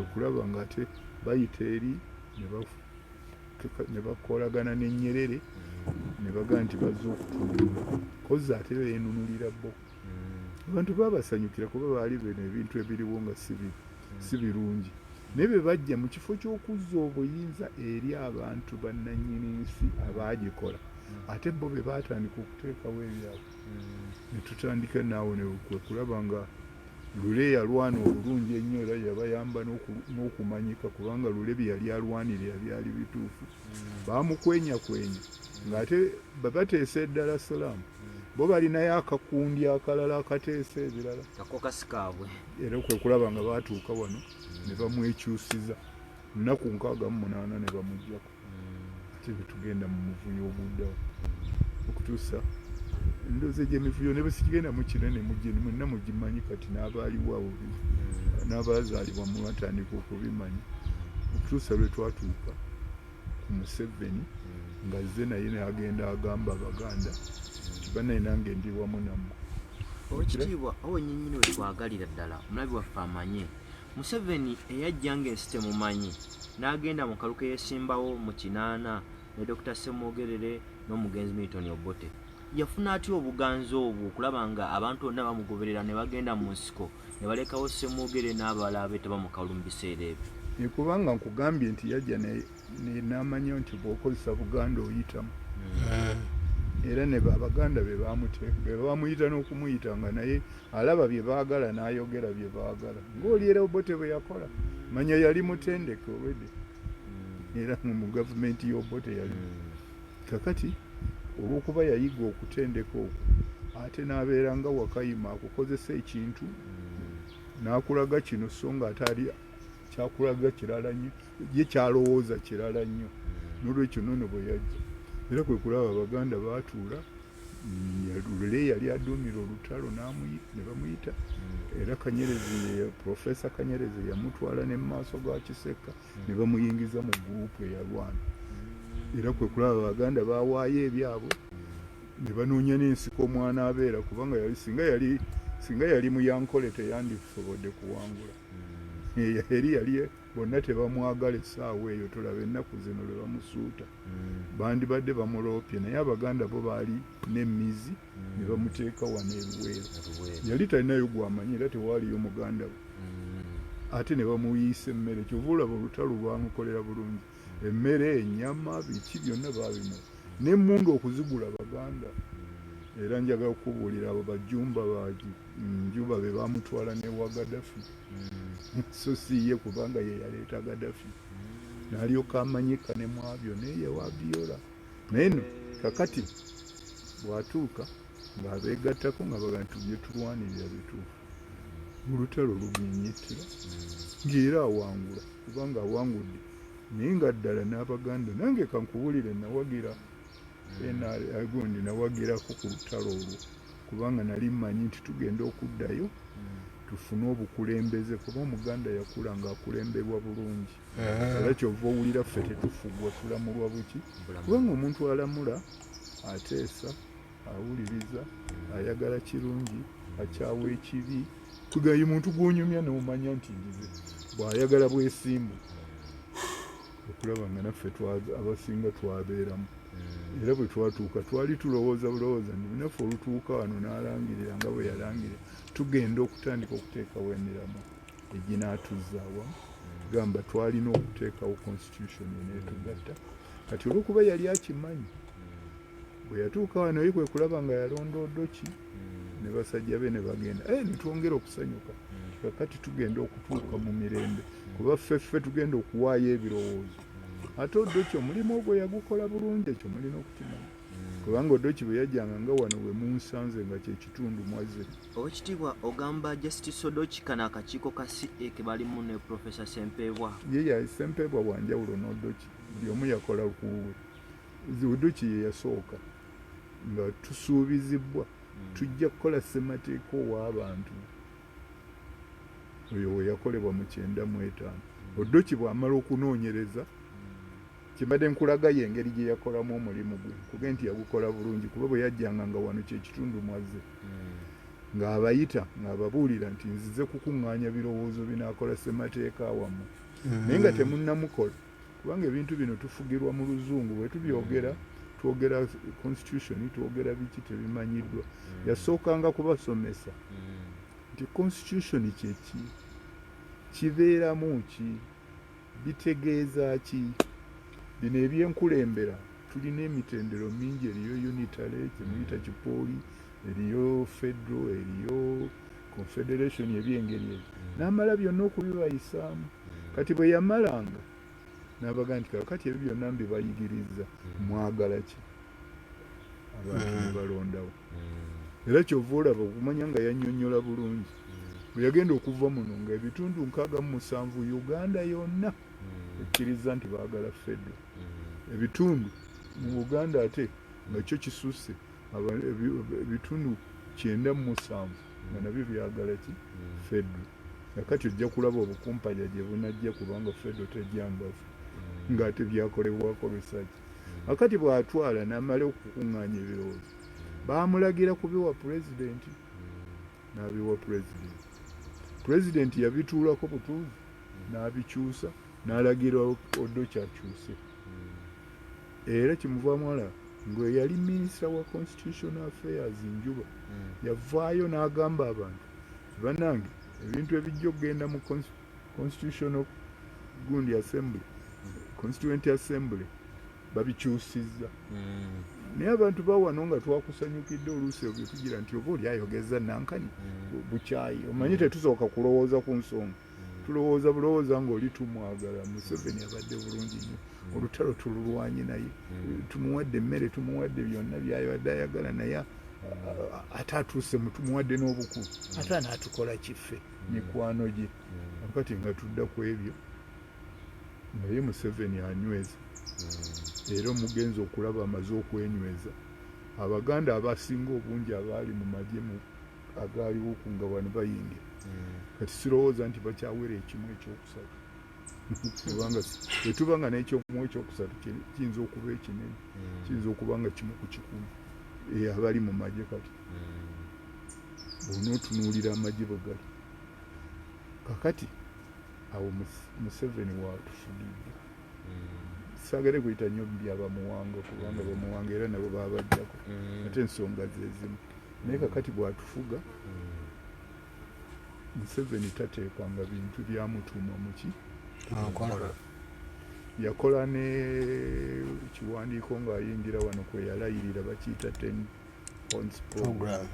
Okulaba nga ate bayita eri ne bakolagana ne Nyerere ne bagaa nti bazze okutumbula. Kozi ate beenunulira bo. Abantu baabasanyukira kuba baali beno ebintu ebiriwo nga si birungi. Naye bwe bajja mu kifo ky'okuzza obuyinza eri abantu bannannyini nsi abaagikola, ate bo be baatandika okuteekawo ebyabwe. Ne tutandika naawe ne kwe kulaba nga Lule yalwana obulungi ennyo era yabayamba n'okumanyika kubanga Lule bye yali alwanira byali bituufu. Baamukwenyakwenya ng'ate bateesa e Dar es Salaam bo balinayo akakundi akalala akateesa ebirala. Ako kasikaabwe. Era kwe kulaba nga baatuuka wano ne bamwekyusiza. Nnaku 68 ne bamuggyako. Ate bwe tugenda mu muvuyo oguddawo okutuusa ndoze gye mivuyo ne bwe sikigenda mu kinene mwenna mugimanyi kati n'abaaliwo abo n'abazaalibwa mu batandika okubimanya. Okutuusa lwe twatuuka ku Museveni nga zze naye n'agenda agamba Abaganda nti bannaye nange ndi wamu nammwe. Oweekitiibwa awo nnyinnyini we twagalira ddala omulabi waffe amanye Museveni eyajja ng'ensi temumanyi n'agenda mu kaluke yeesimbawo mu kinaana ne Dr. Ssemwogerere n'omugenzi Milton Obote. Yafuna atya obuganzi obwo okulaba nga abantu bonna bamugoberera ne bagenda mu nsiko ne balekawo Ssemwogerere n'abalala beetaba mu kalulu mu biseera ebyo? Kubanga nkugambye nti yajja n'amanya nti bw'okozesa Buganda oyitamu. Era ne Abaganda be bamuyita n'okumuyita nga naye alaba bye baagala n'ayogera bye baagala. Ng'oli era Obote bwe yakola manya yali mutendeke obwedde era mu gavumenti y'Obote yali. Kakati olw'okuba yayiga okutendeka okwo ate n'abeera nga Wakayima akukozesa ekintu n'akulaga kino so nga ate kyakulaga kirala nnyo ye kyalowooza kirala nnyo. N'olwekyo nno bwe yajja era kwe kulaba Abaganda baatuula. Lule yali aduumira olutalo ne bamuyita era Kanyerezi, Profesa Kanyerezi yamutwala ne mu maaso ga Kiseka ne bamuyingiza mu gurupu eyalwana. Era kwe kulaba Abaganda baawaayo ebyabwe ne banoonya n'ensiko omwana abeera kubanga singa yali mu Yankole teyandisobodde kuwangula. Yali bonna tebamwagala essaawa eyo tolaba ennaku zino lwe bamusuuta. Bandibadde bamuloopye naye Abaganda bo baali n'emmizi ne bamuteeka wano ebuweero. Yali talinayo gw'amanyi era tewaaliyo muganda we. Ate ne bamuyiisa emmere. Kyova olaba olutalo lwamukolera bulungi. Emmere, ennyama, biki byonna baabimala. N'emmundu okuzigula Baganda. Era njagala okubuulira abo bajjumba Njuba be baamutwala ne wa Gaddafi. So si ye kubanga ye yaleeta Gaddafi. N'alyoka amanyika ne mwabyo naye yewabyola. Naye nno kakati bw'atuuka ng'abeegattako nga baga nti bye tulwanirira bituufu. Olutalo lubinyitira ng'era awangula kubanga awangudde. Naye nga ddala n'Abaganda nange kankubulire nawagira gundi nawagirako ku lutalo olwo kubanga nali mmanyi nti tugenda okuddayo tufune obukulembeze kuba Omuganda yakula ng'akulembebwa bulungi. Era kyova owulira ffe tetufugwa tulamulwa buki kubanga omuntu alamula ateesa awuliriza ayagala kirungi akyawa ekibi. Tugaye muntu gw'onyumya n'omanya nti njize bw'ayagala bwesimbu. Okulaba nga naffe abasinga twabeeramu. Era bwe twatuuka twali tulowooza nti naffe olutuuka wano n'alangirira nga bwe yalangirira tugenda okutandika okuteekawo emiramu eginaatuzza awamu. Gamba twalina okuteekawo constitution eneetugatta. Kati olw'okuba yali akimanyi bwe yatuuka wano ye kwe kulaba nga yalonda Odoki ne basajja be ne bagenda ne twongera okusanyuka. kakati tugenda okutuuka mu mirembe kuba ffe tugenda okuwaayo ebirowoozo ate Odoki omulimu ogwo yagukola bulungi ekyo mulina okukimanya kubanga Odoki bwe yajjanga nga wano we munsanze nga kyekitundu mwazze. Oweekitiibwa ogamba Justice Odoki kano akakiiko ka CA ke balimu ne Professor Sempebwa. Ye Sempebwa bwanjawulo n'Odoki buli omu yakola kuwe. Odoki ye yasooka nga tusuubizibwa tujja kukola ssemateeka ow'abantu oyo we yakolebwa mu 95. Odoki bw'amala okunoonyereza kimbadde nkulaga ye engeri gye yakolamu omulimu gwe kuge nti yagukola bulungi kuba bwe yajjanga nga wano kyekitundu mwazze ng'abayita ng'ababuulira nti nzize kukuŋŋaanya birowoozo binaakola ssemateeka awamu naye nga temunnamukola kubanga ebintu bino tufugirwa mu luzungu bwe tubyogera twogera constitution twogera biki tebimanyiddwa yasookanga kubasomesa nti constitution kyeki kibeeramu ki bitegeeza ki bino ebyenkulembera tulina emitendero mingi eriyo unitary kyemuyita kipooli eriyo federal eriyo confederation ebyengeri ezo n'amala byonna okubibayisaamu kati bwe yamalanga n'abaga nti kakati ebyo byonna mbibayigiriza mwagala ki abantu ne balondawo era kyova olaba okumanya nga yannyonnyola bulungi bwe yagenda okuva muno nga ebitundu 67 Uganda yonna ekkiriza nti baagala federal ebitundu mu Buganda ate nga kyo kisusse ebitundu 97 nga nabyo byagala ki federal kakati ojja kulaba obukumpanya gye bunajja kubanga federal tejjangafu ng'ate byakolebwako research akati bw'atwala n'amala okukuŋŋaanya ebirowoozo baamulagira kubiwa pulezidenti n'abiwa pulezidenti yabituulako butuuzi n'abikyusa n'alagira Odoki akyuse era kimuvaamu ala ngwe yali minisita wa constitutional affairs njuba yavaayo n'agamba abantu bannange ebintu ebijja okugenda mu constitutional gundi assembly constituent assembly babikyusizza naye abantu bawano nga twakusanyukidde oluusi ebyo tugira nti oba oli ayogeza nankani bukyayi omanyi tetusooka kulowooza ku nsonga tulowooza bulowooza ng'oli tumwagala Museveni abadde bulungi nnyo olutalo tululwanye naye tumuwadde emmere tumuwadde byonna byayabadde ayagala naye ate atuuse mutumuwadde n'obukulu ate anaatukola kiffe mikwano gye akati nga tudda ku ebyo naye Museveni anyweza era omugenzi okulaba amaze okwenyweza abaganda abasinga obungi abaali mu magye agaaliwo ku nga wano bayingira kati sirowooza nti bakyawera ekimu ekyokusatu kubanga bwetuba nga n'ekyomu ekyokusatu kiyinza okuba ekinene kiyinza okuba nga kimu ku 10 abali mu magye kati onootunuulira amagye bwe gali kakati awo Museveni waatufugidde saagale kuyita nnyo byabamuwanga kubanga bamuwanga era nabo baabajjako ate ensonga zezimu naye kakati bw'atufuga Museveni tateekanga bintu byamutuuma muki yakola ne kiwandiiko ng'ayingira wano kwe yalayirira bakiyita 10 points program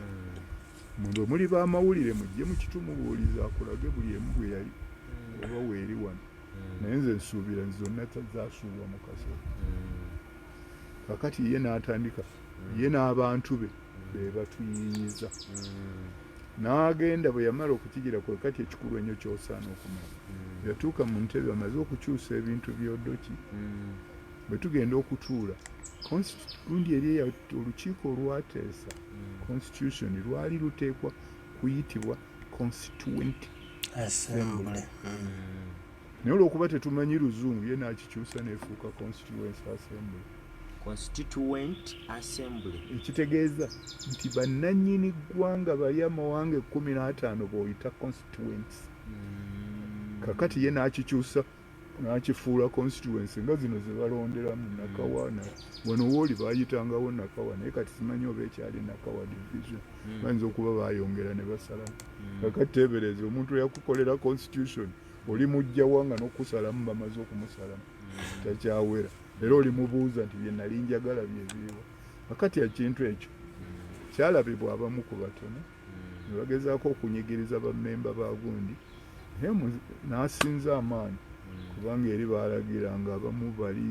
bwe muli b'amawulire mujje mukitumubuuliza akulage buli emu bwe yali oba weeri wano naye nze nsuubira zonna zaasuubwa mu kaseera kakati ye n'atandika ye n'abantu be batuyiiyiza n'agenda bwe yamala okukigira kwe kati ekikulu ennyo ky'osaana okumanya yatuuka mu ntebe amaze okukyusa ebintu by'Odoki bwe tugenda okutuula gundi eri olukiiko olwateesa constitution lwali luteekwa kuyitibwa constituent assembly naye olw'okuba tetumanyi luzungu ye n'akikyusa n'efuuka constituent assembly ekitegeeza nti bannannyini ggwanga bali amawanga 15 b'oyita constituents kakati ye n'akikyusa n'akifuula constituency nga zino ze balonderamu Nakawa wano wooli baayitangawo Nakawa naye kati simanyi oba ekyali Nakawa division bayinza okuba baayongera ne basalamu kakati teebereze omuntu yakukolera constitution oli mujjawa nga n'okusalamu bamaze okumusalamu takyawera era oli mubuuza nti bye nali njagala bye biriwa kakati ekintu ekyo kyalabibwa abamu ku batono ne bagezaako okunyigiriza bammemba ba gundi naye n'asinza amaanyi kubanga eri baalagiranga abamu bali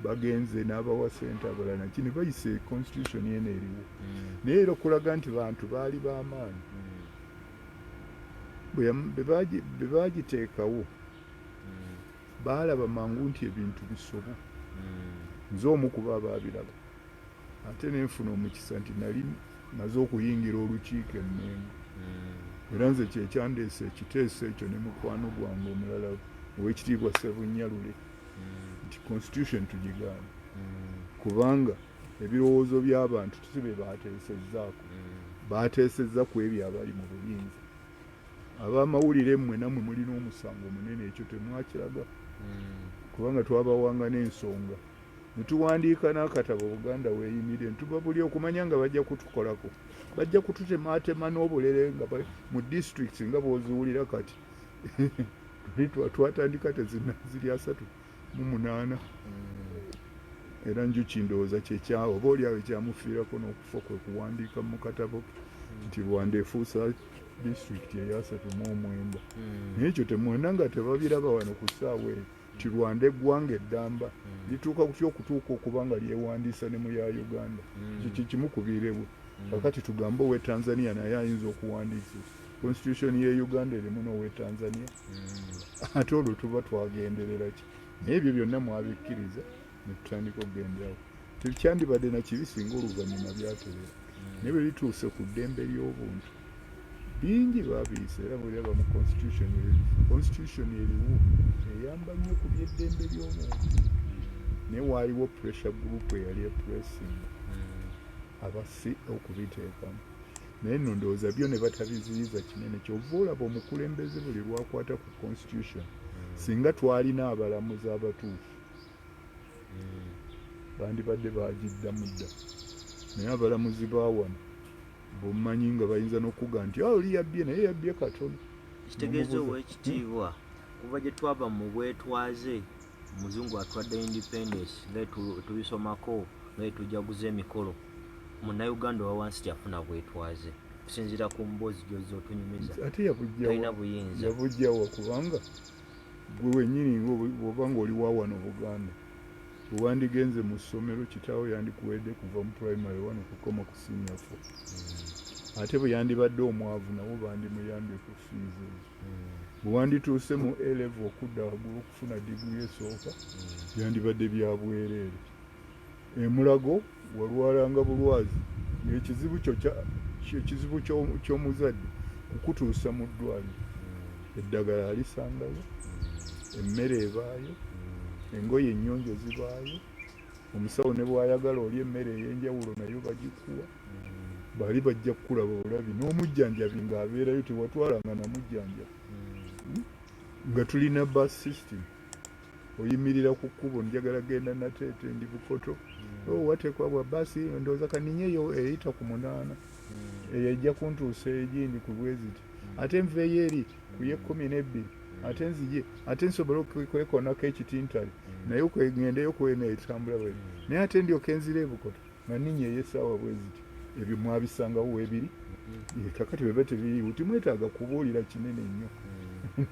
bagenze n'abawa ssente abalala naki ne bayisa constitution yena eriwo naye era okulaga nti bantu baali b'amaanyi bwe baagiteekawo baalaba mangu nti ebintu bisobo nze omu kuba abaabiraba ate nenfuna omukisa nti nali maze okuyingira olukiiko emmengo era nze kyekyandeesa ekiteeso ekyo ne mukwano gwange omulala ow'ekitiibwa Ssebunyalule nti constitution tugigaana kubanga ebirowoozo by'abantu sibe baateesezzaako baateesezza ku ebyo abali mu buyinza ab'amawulire mmwe nammwe mulina omusango munene ekyo temwakiraga kubanga twabawanga n'ensonga ne tuwandiika n'akatabo Buganda weeyimire ntuba buli okumanya nga bajja kutukolako bajja kututemaatema n'obulere nga mu districts nga bw'oziwulira kati twatandika ziri 38 era njuki ndowooza kyekyawo oba oli awo ekyamufiirako n'okufa kwe kuwandiika mu katabo nti Rwanda efuusa district eya 39 naye ekyo temwenda nga tebabiraba wano ku ssaawa eyo nti Rwanda eggwanga eddamba lituuka kutya okutuuka okuba nga lyewandiisa ne mu ya Uganda ekyo kimukubirebwe kakati tugambe owe Tanzania naye ayinza okuwandiisa constitution ye Uganda erimu n'owe Tanzania ate olwo tuba twagenderera ki naye ebyo byonna mwabikkiriza ne tutandika okugenderawo tekyandibadde na kibi singa oluvannyuma byaterera naye bwe bituuse ku ddembe ly'obuntu bingi baabiyisa era bweraba mu constitution eriwo eyamba nnyo ku byeddembe ly'obuntu naye waaliwo pressure group eyali epressing abasi okubiteekamu naye nno ndowooza byo ne batabiziyiza kinene kyova olaba omukulembeze buli lwakwata ku constitution singa twalina abalamuzi abatuufu bandibadde baagiddamu dda naye abalamuzi bawano bomumanyi nga bayinza n'okuga nti oli yabbye naye yabbye katono kitegeeza ow'ekitiibwa kuva gye twava mu bwetwaze muzungu atwadde independence nga tubisomako nga tujaguza emikolo munnauganda owa wansi tyafuna bwetwaze kusinziira ku mboozi gy'otunyumiza ate yabujjawa kubanga gwe wennyini bw'oba nga oli wa wano Buganda bwewandigenze mu ssomero kitaawo yandikuwedde kuva mu primary wano kukoma ku senior 4 ate bwe yandibadde omwavu nabo bandimuyambye ku fees ezo bwewandituuse mu A-level okudda waggulu okufuna digiri esooka byandibadde bya bwereere emulago walwalanga bulwazi ekizibu ky'omuzadde kukutuusa mu ddwaliro eddagala alisangayo emmere ebaayo engoye ennyonjo zibaayo omusawo ne bw'ayagala oli emmere ey'enjawulo nayo bagikuwa bali bajja kukulaba obulabi n'omujjanjabi ng'abeerayo tewatwalanga namujjanjabi nga tulina bus system oyimirira ku kkubo njagala genda Nateete ndi Bukoto wateekwa bwa basi ndowooza kaninyeyo eyita ku 8 eyo ejja kuntuusa egindi ku bweziti ate nveeyo eri ku ye 12 ate nzije ate nsobole okwekonako ekitintale naye kwengendeyo kwena etambula bwe naye ate ndyoka enzira e Bukoto nga ninyeyo essaawa bweziti ebyo mwabisangawo weebiri kakati bweba tebiriiwo timwetaaga kubuulira kinene nnyo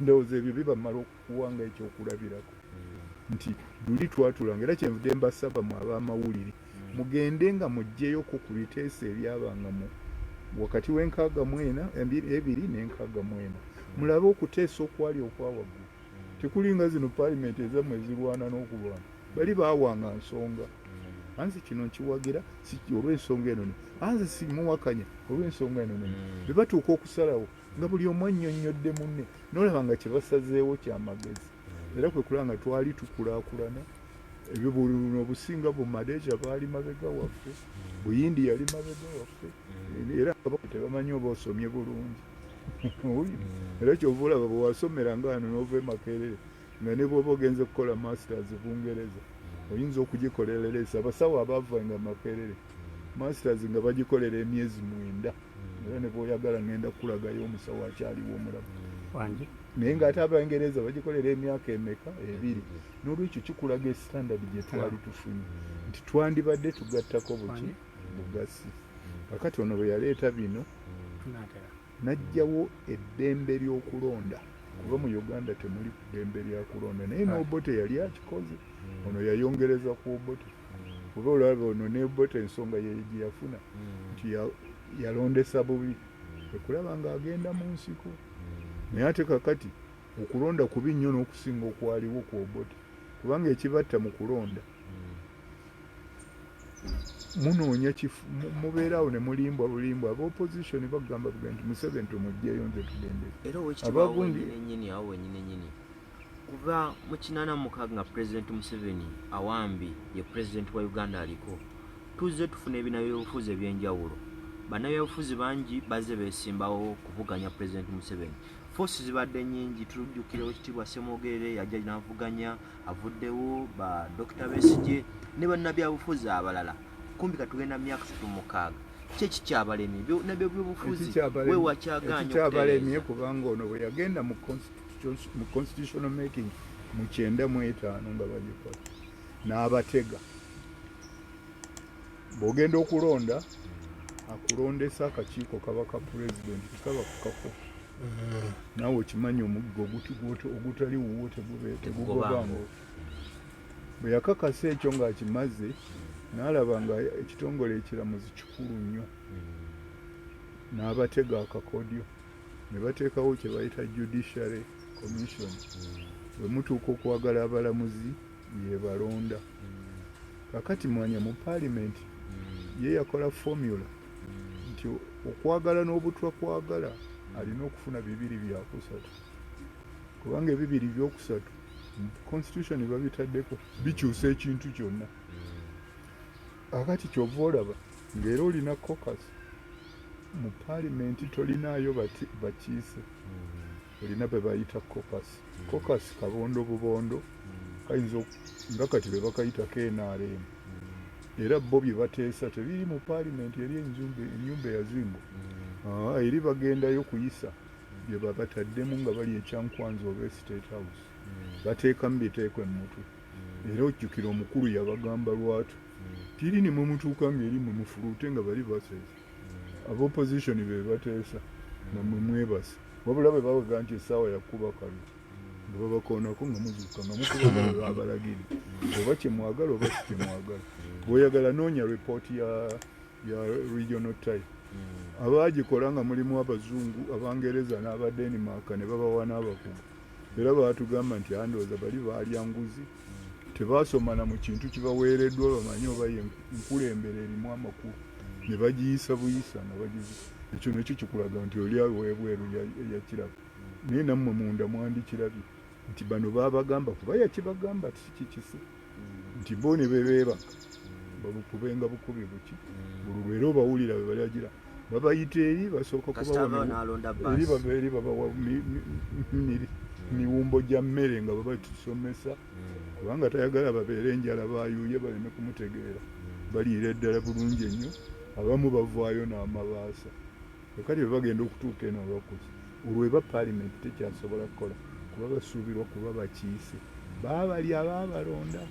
ndowooza ebyo bibamala okukuwanga ekyokulabirako nti luli twatulanga era kyenvudde mbasaba mu ab'amawulire mugende nga muggyeyoko ku biteeso ebyabanga mu wakati w'2 ne 9 mulabe okuteesa okwali okwawaggulu tekulinga zino paalimenti ezammwe ezirwana n'okulwana bali baawanga nsonga anzi kino nkiwagira si olw'ensonga eno anzi simuwakanya olw'ensonga eno bwe batuuka okusalawo nga buli omu annyonnyodde munne n'olaba nga kye basazeewo kyamagezi era kwe kulanga twali tukulaakulana ebyo buno obusinga bumadeja baali mabega waffe buyindi yali mabega waffe era tebamanyi oba osomye bulungi era kyova olaba bwe wasomera nga wano n'ova Makerere nga ne bw'oba ogenze kukola masters Bungereza oyinza okugikolera leesi abasawo abaavanga Makerere masters nga bagikolera emyezi 9 era ne bw'oyagala ngenda kukulagayo omusawo akyaliwo omulamu wange naye ng'ate Abangereza bagikolera emyaka emeka 2 n'olwekyo kikulaga estandard gye twali tufunye nti twandibadde tugattako buki bugasi kakati ono bwe yaleeta bino najjawo eddembe ly'okulonda kuba mu Uganda temuli ddembe lya kulonda naye n'Obote yali akikoze ono yayongereza ku Obote kuba olaba ono n'Obote ensonga gye yafuna nti yalondesa bubi ekulaba ng'agenda mu nsiko naye ate kakati okulonda kubi nnyo n'okusinga okwaliwo ku Obote kubanga ekibatta mu kulonda munoonya mubeerawo ne mulimbwa bulimbwa ab'opposition bagamba nti Museveni tumugjeyo nze tugende era owekitiibwawennyini awo wennyini kuva mu 86 nga President Museveni awambi ye President wa Uganda aliko tuzze tufuna ebinabyobufuzi ebyenjawulo bannabyobufuzi bangi bazze beesimbawo kuvuganya President Museveni forces zibadde nnyingi tulujjukira owekitiibwa Ssemwogerere yajja n'avuganya avuddewo ba Dr. Besigye ne bannabyabufuzi abalala kumbi katugenda myaka 36 kiki kyabalemye nabyo byobufuzi we wakyaganya ekikyabalemye kubanga ono bwe yagenda mu constitutional making mu 95 nga bagikola n'abatega bw'ogenda okulonda akulondesa akakiiko kaba ka president kaba kukako naawe okimanyi omuggo ogutali wuwo tegugobango bwe yakakasa ekyo ng'akimaze n'alaba nga ekitongole ekiramuzi kikulu nnyo n'abatega akakodyo ne bateekawo kye bayita judiciary commission bwe mutuuka okwagala abalamuzi ye balonda kakati mwanya mu parliament ye yakola formula nti okwagala n'obutwa kwagala alina okufuna 2 byakusatu kubanga 2 byokusatu constitution babitaddeko bikyusa ekintu kyonna akati kyova olaba ng'era olina caucus mu parliament tolinaayo bakiise olina be bayita caucus kabondo bubondo kayinza nga kati be bakayita KNRM era bo bye bateesa tebiri mu parliament eri ennyumba eyazimbwa eri bagendayo kuyisa bye babataddemu nga bali ekyankwanzi oba State House bateekamu biteekwe mu mutwe era ojjukira omukulu yabagamba lwatu tiri ne mumutuuka ng'eri mu mufuluute nga bali baseesa ab'opposition be bateesa namwe mwebase wabula bwe babaga nti essaawa yakuba kabi nga babakoonako nga muzuuka nga mukuba abalagiri oba kyemwagala oba kikyemwagala bw'oyagala noonya report ya regional time abaagikola nga mulimu abazungu abangereza n'abadenmark ne babawa n'abakugu era baatugamba nti andooza bali baalya nguzi tebaasomana mu kintu kibaweereddwa bamanyi oba enkulembera erimu amakulu ne bagiyisa buyisa nga bagizi ekyo nekyo kikulaga nti oli aweebweru yakiraba naye nammwe munda mwandikirabye nti bano baabagamba kuba yakibagamba tikikise nti bo ne bebeebaka babukubenga bukubi buki bululwera obawulira be balagira babayita eri basooka kubawaeri babawa miwumbo gya mmere nga babatusomesa kubanga tayagala babeere enjala bayuuye baleme kumutegeera baliira eddala bulungi ennyo abamu bavaayo n'amabaasa kakati bwe bagenda okutuuka eno abakozi olwo eba parliament tekyasobola kukola kuba basuubirwa kuba bakiise baabali abaabalonda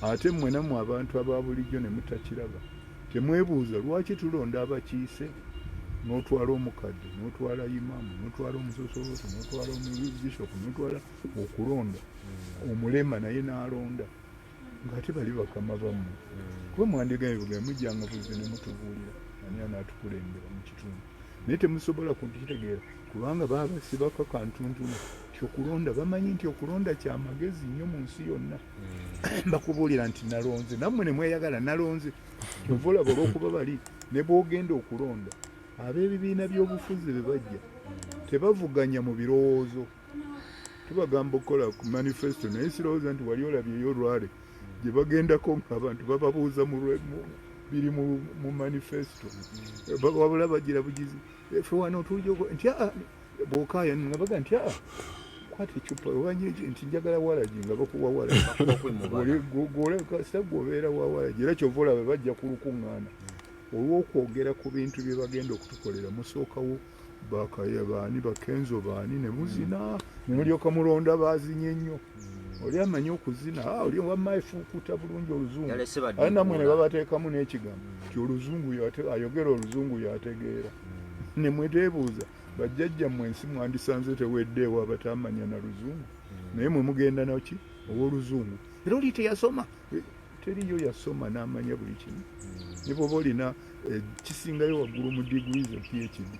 ate mmwe nammwe abantu aba bulijjo ne mutakiraba temwebuuza lwaki tulonda abakiise n'otwala omukadde n'otwala imaamu n'otwala omusosoloto n'otwala omubishopu n'otwala okulonda omulema naye n'alonda ng'ate bali bakama bammwe kuba mwandigaye mujjanga buzi ne mutubuulira ani anaatukulembera mu kitundu naye temusobola kukitegeera kubanga baabasibako kantuntunu nti okulonda bamanyi nti okulonda kyamagezi nnyo mu nsi yonna bakubuulira nti nalonze nammwe ne mweyagala nalonze kyova olaba olw'okuba bali ne bw'ogenda okulonda ab'ebibiina by'obufuzi be bajja tebavuganya mu birowoozo tubagamba okukola ku manifesto naye sirowooza nti wali olabyeyo olwale gye bagendako ng'abantu bababuuza biri mu manifesto wabula bagira bugizi fe wano otulja nti bw'okaaya nga baga nti kwata ecupa obanyeki nti njagala walagi nga bakuwa walagisa gwobeera wa walagi era kyova olabe bajja ku lukuŋŋaana olw'okwogera ku bintu bye bagenda okutukolera musookawo bakaya baani bakenzo baani ne muzina ne mulyoka mulonda baazinye nnyo oli amanyi okuzina oli wamaifuukuta bulungi oluzungu ale namwe ne babateekamu n'ekigambo nti oluzungu ayogera oluzungu yategeera ne mweteebuuza bajjajja mu ensi mwandisanze teweddeewo abatamanya na luzungu naye mwe mugenda naki ow'oluzungu era oli teyasoma teriyo yasoma n'amanya buli kimu ne bwoba olina kisingayo waggulu mu degrees of PhD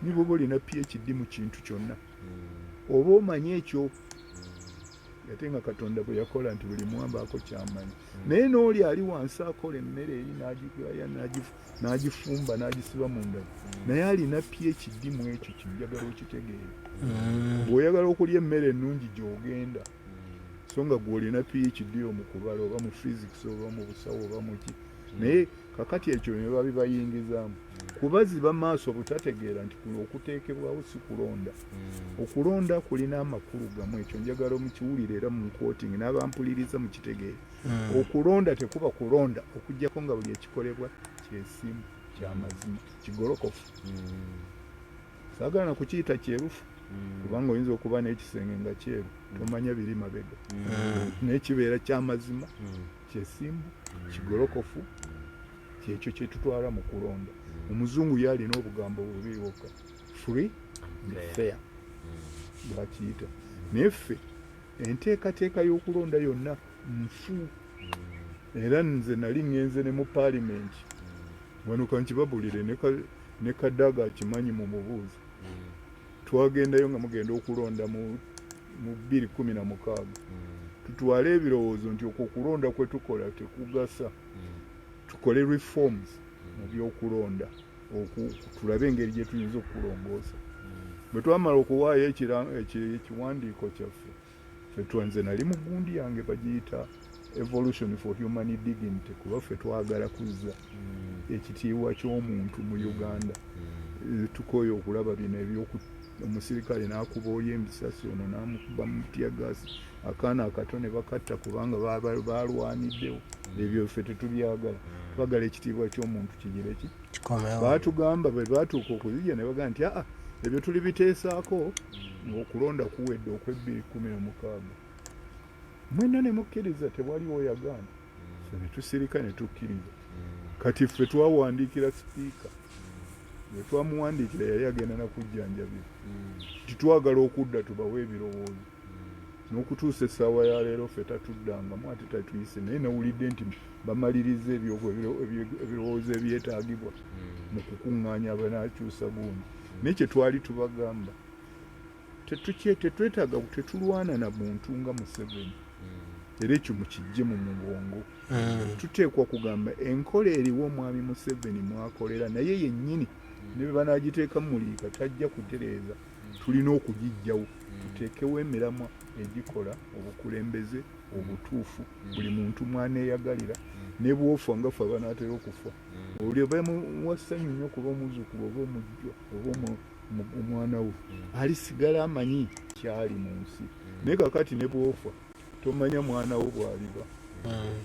ne bwoba olina PhD mu kintu kyonna oba omanye ekyo ate nga Katonda bwe yakola nti buli mwambaako ky'amanyi naye n'oli ali wansi akola emmere eri n'agigaya n'agifumba n'agisiba mu ndala naye alina PhD mu ekyo kinjagala okitegeera bw'oyagala okulya emmere ennungi gy'ogenda so nga gw'olina PhD mu kubala oba mu physics oba mu busawo oba mu ki naye kakati ekyo ne babibayingizaamu kubaziba maaso butategeera nti kuno okuteekebwawo si kulonda okulonda kulina amakulu gamu ekyo njagala mukiwulire era mu quoting n'abampuliriza mu kitegeera okulonda tekuba kulonda okuggyako nga buli ekikolebwa kyesimu kyamazima kigolokofu saagala na kukiyita kyerufu kubanga oyinza okuba n'ekisenge nga kyeru tomanya biri mabega n'ekibeera kyamazima kyesimbu kigolokofu kyekyo kyetutwala mu kulonda omuzungu yalina obugambo bubiri bwokka free and fair bwakiyita naye ffe enteekateeka y'okulonda yonna nfu era nze nali ngenze ne mu paalimenti wano kankibabulire ne Kadaga akimanyi mu mubuuzi twagendayo nga mugenda okulonda mu 2016 tutwale ebirowoozo nti okwo okulonda kwe tukola tekugasa tukole reforms mu byokulonda tulabe engeri gye tuyinza okulongoosa bwe twamala okuwaayo ekiwandiiko kyaffe ffe twanze nali mu gundi yange bagiyita evolution for human dignity kuba ffe twagala kuzza ekitiibwa ky'omuntu mu Uganda tukoye okulaba bino omusirikale n'akuba oyo embisasi ono n'amukuba mu tyagasi akaana akato ne bakatta kubanga balwaniddewo ebyo ffe tetubyagala twagala ekitiibwa ky'omuntu kigire ki baatugamba bwe baatuuka okuzijja ne bagamba nti ebyo tuli biteesaako ng'okulonda kuwedde okw'2016 mwena ne mukkiriza tewaliwo yagaana ffe ne tusirika ne tukkiriza kati ffe twawandiikira sipiika bwe twamuwandiikira yali agenda nakujjanjabira titwagala okudda tubawe ebirowoozo n'okutuusa essaawa ya leero ffe tatuddangamu ate tatuyise naye nawulidde nti bamaliriza ebirowoozo ebyetaagibwa mu kukuŋŋaanya abanaakyusa gundi naye kye twali tubagamba tetwetaaga tetulwana na muntu nga Museveni era ekyo mukijje mu mubwongo tuteekwa kugamba enkola eriwo omwami Museveni mwakolera naye yennyini ne bwe banaagiteeka Muliika tajja kutereeza tulina okugijjawo tuteekewo emiramwa egikola obukulembeze obutuufu buli muntu mwaneeyagalira ne bwofa nga ffe abanaatera okufa oli oba wassanyu nnyo kuba omuzzukulu oba omujjwa oba omwana we alisigala amanyi kyali mu nsi naye kakati ne bwofa tomanya mwana wo bw'aliba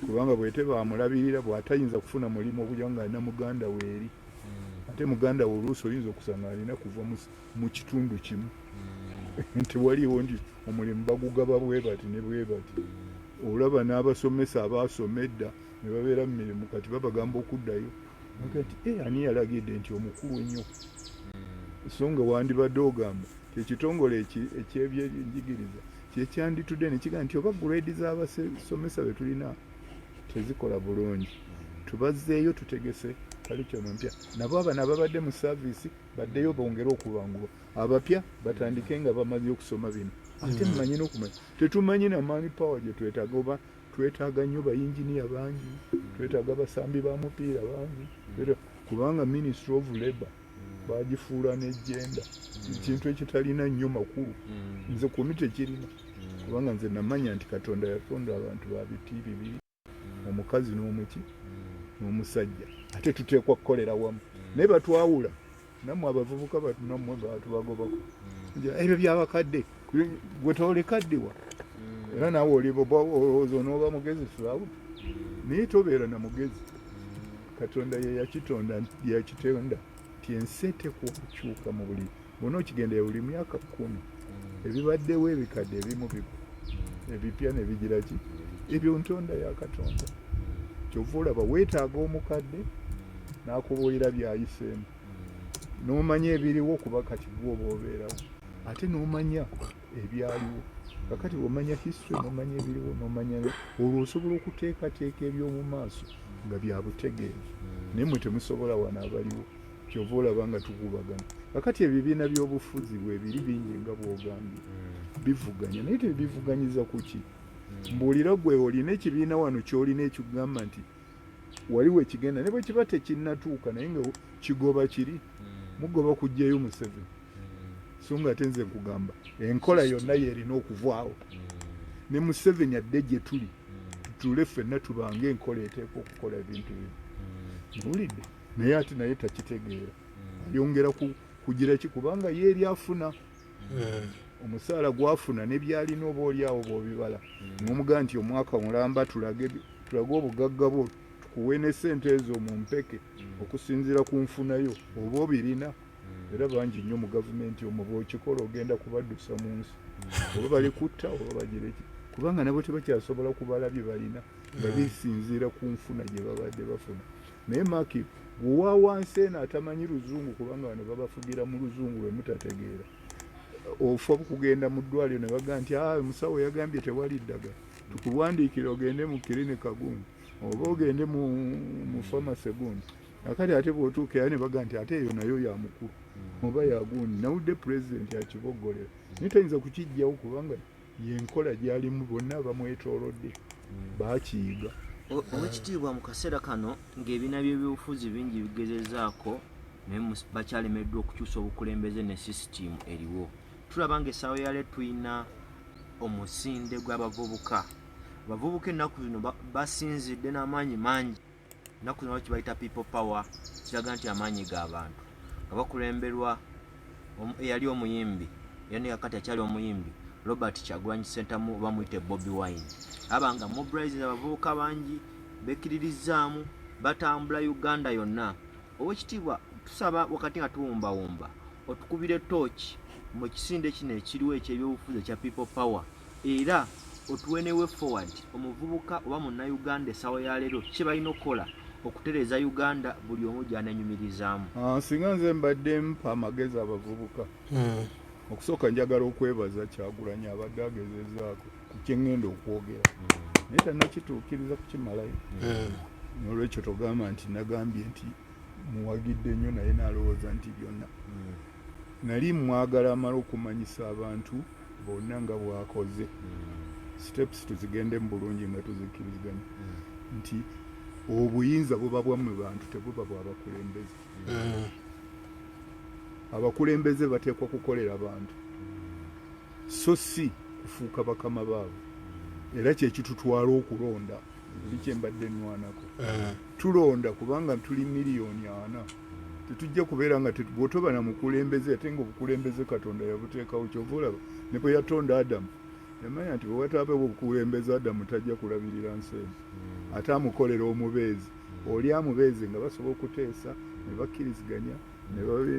kubanga bwete baamulabirira bw'atayinza kufuna mulimu okujja nga alina muganda we eri ate muganda we oluusi oyinza okusanga alina kuva mu kitundu kimu nti waliwo nti omulimu bagugaba bwe bati ne bwe bati olaba n'abasomesa abaasoma edda ne babeera mu mirimu kati babagamba okuddayo nti ani yalagidde nti omukulu ennyo so nga wandibadde ogamba kyekitongole ekyebyenjigiriza kyekyanditudde ne kigaa nti oba grade z'abasomesa be tulina tezikola bulungi tubazzeeyo tutegese curriculum mpya nabo abana babadde mu service baddeyo bongere okubangulwa abapya batandike nga bamaze okusoma bino ate mmanyi n'okumanya tetumanyi na maani power gye twetaaga oba twetaaga nnyo bayinginiya bangi twetaaga basambi ba mupiira bangi kubanga Ministry of Labour bagifuula n'ejjenda ekintu ekitalina nnyo makulu nze komite kirina kubanga nze namanya nti Katonda yatonda abantu ba biti bibiri omukazi n'omuki n'omusajja ate tuteekwa kukolera wamu naye batwawula nammwe abavubuka nammwe batubagobako ebyo byabakadde gwe toolekaddewa era naawe olowooza onooba mugezi fulawu naye tobeera na mugezi Katonda ye yakitonda yakitonda ti ensi eteekwa okukyuka mu buli bona okigendera buli myaka 10 ebibaddewo ebikadde ebimu ebipya ne bigira ki ebyo ntonda ya Katonda kyova olaba weetaaga omukadde n'akubuulira byayiseemu n'omanya ebiriwo kuba kati gwoba obeerawo ate n'omanya ebyaliwo kakati omanya history n'omanya ebiriwo n'omanya olwo osobola okuteekateeka eby'omu maaso nga bya butegeevu naye mwe temusobola wano abaliwo kyova olaba nga tukubagana kakati ebibiina by'obufuzi bwe biri bingi nga bw'ogambye bivuganya naye tebivuganyiza ku ki mbuulira gwe olina ekibiina wano ky'olina ekigamba nti waliwo ekigenda ne bwe kiba tekinnatuuka naye nga kigoba kiri mugoba kujjayo Museveni so nga ate nze nkugamba enkola yonna yerina okuvaawo ne Museveni adde gye tuli tutule ffenna tubange enkola eteeka okukola ebintu bino muwulidde naye ate naye takitegeera ayongera kugira ki kubanga ye eri afuna omusaala gwafuna ne byalina oba oli awo bw'obibala ng'omugaa nti omwaka mulamba tulage obugagga bwo tukuwe ne ssente ezo mu mpeke okusinziira ku nfunayo oba obirina era bangi nnyo mu gavumenti omwo bw'okikola ogenda kubaddusa mu nsi oba bali kutta oba bagireki kubanga nabo tebakyasobola kubala bye balina nga bisinziira ku nfuna gye babadde bafuna naye maki bwewa wansi eno atamanyi luzungu kubanga bano babafugira mu luzungu lwe mutategeera ofa kugenda mu ddwaliro ne baga nti omusawo yagambye tewali ddagala tukuwandiikira ogende mu kirinika gundi oba ogende mu famasi gundi akati ate bw'otuukira ne baga nti ate eyo nayo ya mukulu oba yagundi nawudde pulezidenti akiboggolera naye tayinza kukijjawo kubanga yenkola gy'alimu bonna bamwetoolodde baakiyiga Owekitiibwa mu kaseera kano ng'ebibiina by'ebyobufuzi bingi bigezezaako naye bakyalemeddwa okukyusa obukulembeze ne sisitimu eriwo tulaba ng'essaawa yale tulina omusinde gw'abavubuka abavubuka ennaku zino basinzidde n'amaanyi mangi ennaku zino bakibayita people power kiraga nti amaanyi g'abantu nga bakulemberwa eyali omuyimbi yani kakati akyali omuyimbi Robert Kyagulanyi Ssentamu bamuyite Bobi Wine abanga mobilize abavubuka bangi bekiririzaamu batambula Uganda yonna owekitiibwa tusaba wakati nga tuwumbawumba otukubire torch mu kisinde kino ekiriwo eky'ebyobufuzi ekya people power era otuwenewe forward omuvubuka oba munnayuganda essaawa ya leero kye balina okukola okutereeza Uganda buli omu gy'ananyumirizaamu singa nze mbadde mpa amagezi abavubuka okusooka njagala okwebaza Kyagulanyi abadde agezezaako ku kyeŋŋenda okwogera naye tannakituukiriza kukimalayo n'olwekyo togamba nti nagambye nti muwagidde nnyo naye n'alowooza nti byonna nali mwagala amala okumanyisa abantu bonna nga bw'akoze steps tuzigende mu bulungi nga tuzikkiriziganya nti obuyinza buba bwammwe bantu tebuba bw'abakulembeze abakulembeze bateekwa kukolera bantu so si kufuuka bakama baabo era kyekitutwala okulonda buli kyembadde nnwanako tulonda kubanga tuli miliyoni 4 tetujja kubeera nga bw'otoba na mukulembeze ate nga obukulembeze Katonda yabuteekawo kyova olaba ne bwe yatonda Adamu yamanya nti bwe wataabe obukulembeze Adamu tajja kulabirira nsi eno ate amukolera omubeezi oli amubeezi nga basobola okuteesa ne bakkiriziganya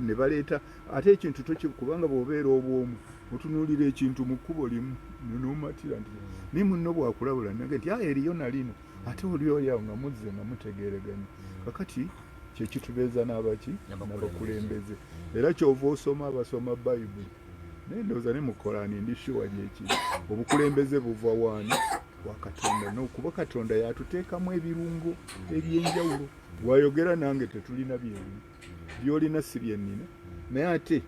ne baleeta ate ekintu kubanga bw'obeera obwomu otunuulira ekintu mu kkubo limu nomatira nti ni munno bwakulabula nange nti eriyo nalino ate oli awo nga muzze nga mutegeereganya kakati kyekitubeeza n'abaki n'abakulembeze era kyova osoma abasoma Bayibuli naye ndowooza ne mu Korani ndi sure gyekiri obukulembeze buva waani wa Katonda n'okuba Katonda yatuteekamu ebirungo eby'enjawulo bw'ayogera nange tetulina byebimu byolina si byennina naye ate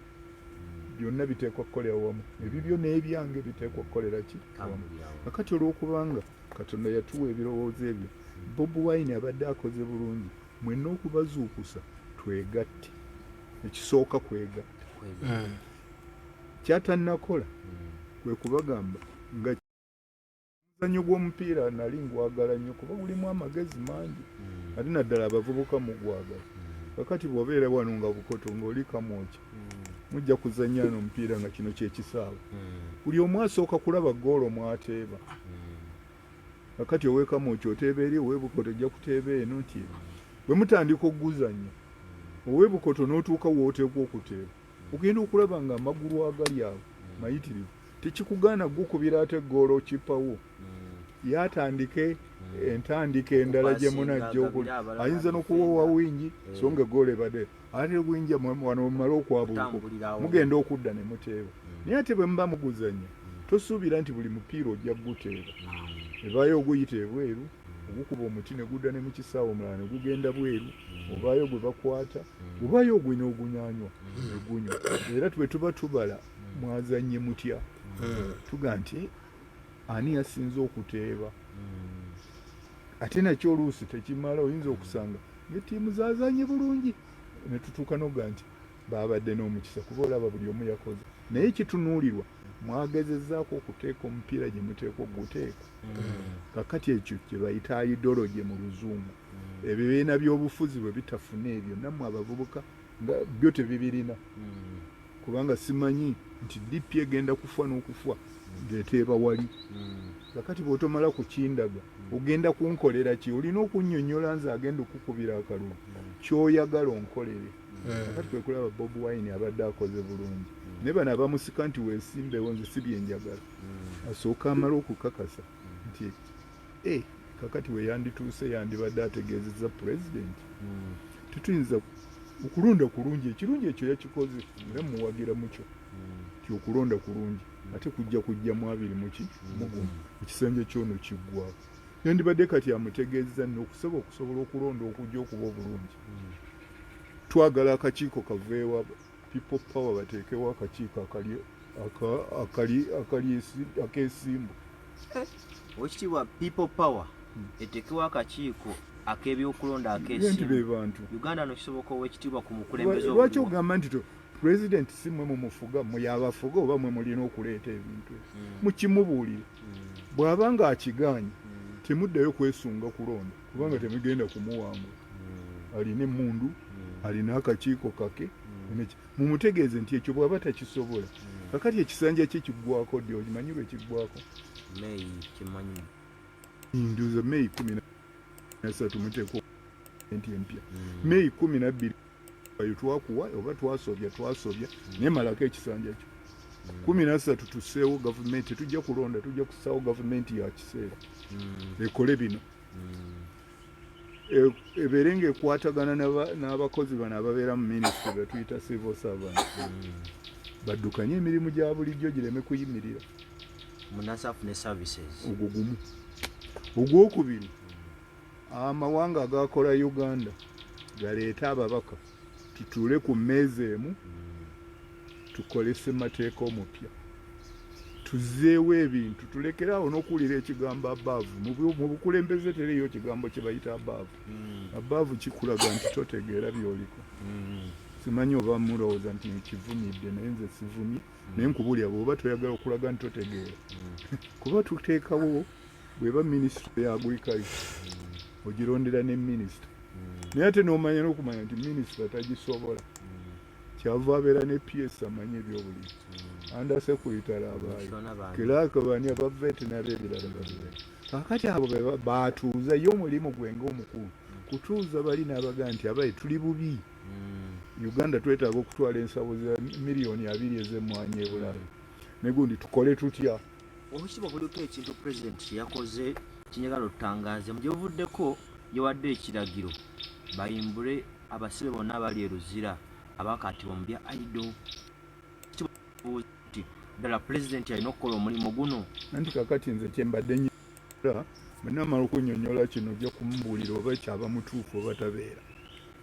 byonna biteekwa kukolera wamu ebibyo n'ebyange biteekwa kukolera ki wamu kakati olw'okubanga Katonda yatuwa ebirowoozo ebyo Bobi Wine abadde akoze bulungi mwenna okubazuukusa twegatte ekisooka kwegatta kyatannakola kwe kubagamba nga omuzannyo gw'omupiira nali ngwagala nnyo kuba gulimu amagezi mangi ate naddala abavubuka mugwagala kakati bw'obeera wano nga bukoto ng'oli kamwoki mujja kuzannya n'omupiira nga kino kyekisaawe buli omu asooka kulaba ggoolo mwateeba kakati ow'ekamwoki oteeba eri ow'ebukoto ojja kuteeba eno nti bwe mutandika okuguzannya ow'ebukoto n'otuuka wooteekwa okuteeba ogenda okulaba nga amagulu agali awo mayitirivu tekikugaana gukubira ate ggoolo kippawo yatandike entandika endala gye munajja ayinza n'okuwowa wingi so nga golebadde ate gwinja wano mumale okwabuuko mugenda okudda ne muteeba naye ate bwe muba muguzanya tosuubira nti buli mupiira ojja guteeba ebaayo oguyita ebweru ogukuba omuti ne gudda ne mu kisaawe omulala ne gugenda bweru obaayo gwe bakwata obaayo ogwe n'ogunyanywa egunywa era twe tuba tubala mwazanye mutya tuga nti ani yasinze okuteeba ate nakyo oluusi tekimala oyinza okusanga ng'ettiimu zaazanye bulungi ne tutuuka noga nti baabadde n'omukisa kuba olaba buli omu yakoze naye kitunuulirwa mwagezezzaako okuteeka omupiira gye muteeka oguteeka kakati ekyo kye bayita idology mu luzungu ebibiina by'obufuzi bwe bitafuna ebyo nammwe abavubuka nga byo tebibirina kubanga simanyi nti DP egenda kufa n'okufa ng'eteeba wali kakati bw'otomala kukindaga ogenda kunkolera ki olina okunnyonnyola nze agenda okukubira akalulu kyoyagala onkolere kakati kwe kulaba Bobi Wine abadde akoze bulungi ne bano abamusika nti weesimbewo nze si byenjagala asooka amala okukakasa nti kakati we yandituuse yandibadde ategeezezza pulezidenti tetuyinza okulonda kulungi ekirungi ekyo yakikoze era muwagira mukyo ti okulonda kulungi ate kujjamu abiri muki mugumu ekisenge kyono kiggwako yandibadde kati amutegeezeza okusobola okulonda okujja okuba obulungi twagala akakiiko kaveewa people power bateekewo akakiiko akeesimbu Oweekitiibwa people power eteekewo akakiiko ak'ebyokulonda akeesimbu Uganda nokisoboka Oweekitiibwa ku mukulembeze lwaki ogamba nti pulezidenti si mwe mumufuga mwe yabafuga oba mwe mulina okuleeta ebintu mukimubuulire bw'aba nga akiganye temuddayo kwesunga kulonda kubanga temugenda kumuwangula alina emmundu alina akakiiko kake mumutegeeze nti ekyo bw'aba takisobola kakati ekisanja kye kiggwako ddi okimanyi lwe kiggwako nduuza May 13 muteeko enti empya May 12 ayo twakuwa oba twasobya naye malako ekisanja kyo 13 tuseewo gavumenti tetujja kulonda tujja kusaawo gavumenti ya kiseera ekole bino ebeere ng'ekwatagana n'abakozi bano ababeera mu minisitule be tuyita civil servant baddukanye emirimu gya bulijjo gireme kuyimirira ogwo gumu ogwokubiri amawanga agakola Uganda galeeta ababaka tutuule ku mmeeza emu tukolese mateeka omupya tuzeewo ebintu tulekeraawo n'okuwulira ekigambo abaavu mu bukulembeze teriyo kigambo kye bayita abaavu kikulaga nti totegeera byoliko simanyi oba mulowooza nti nkivumidde naye nze sivumye naye nkubulya bw'oba toyagala okulaga nti totegeera kuba tuteekawo bw'eba minisitule ya agriculture ogirondera ne minisita naye ate n'omanya n'okumanya nti minisita tagisobola kyava abeera ne PS amanye ebyobulimi anda sekuritala abaayo kiraka bani aba veterinary ebirala babire kakati abo baatuuza yo omulimu gwenga omukulu kutuuza bali n'abaga nti abaye tuli bubi Uganda twetaaga okutwala ensawo za miliyoni 2 ez'emmwanyi e Bulaaya negundi tukole tutya Oweekitiibwa kuliko ekintu pulezidenti yakoze kinyagala otutangaaze mu gyebuvuddeko yawadde ekiragiro bayimbule abasibe bonna abali e Luzira abakatibwa mu bya idol ddala pulezidenti alina okukola omulimu guno anti kakati nze kyembadde nyira bwenamala okunnyonnyola kino ojja kumubuulira oba kyaba mutuufu oba tabeera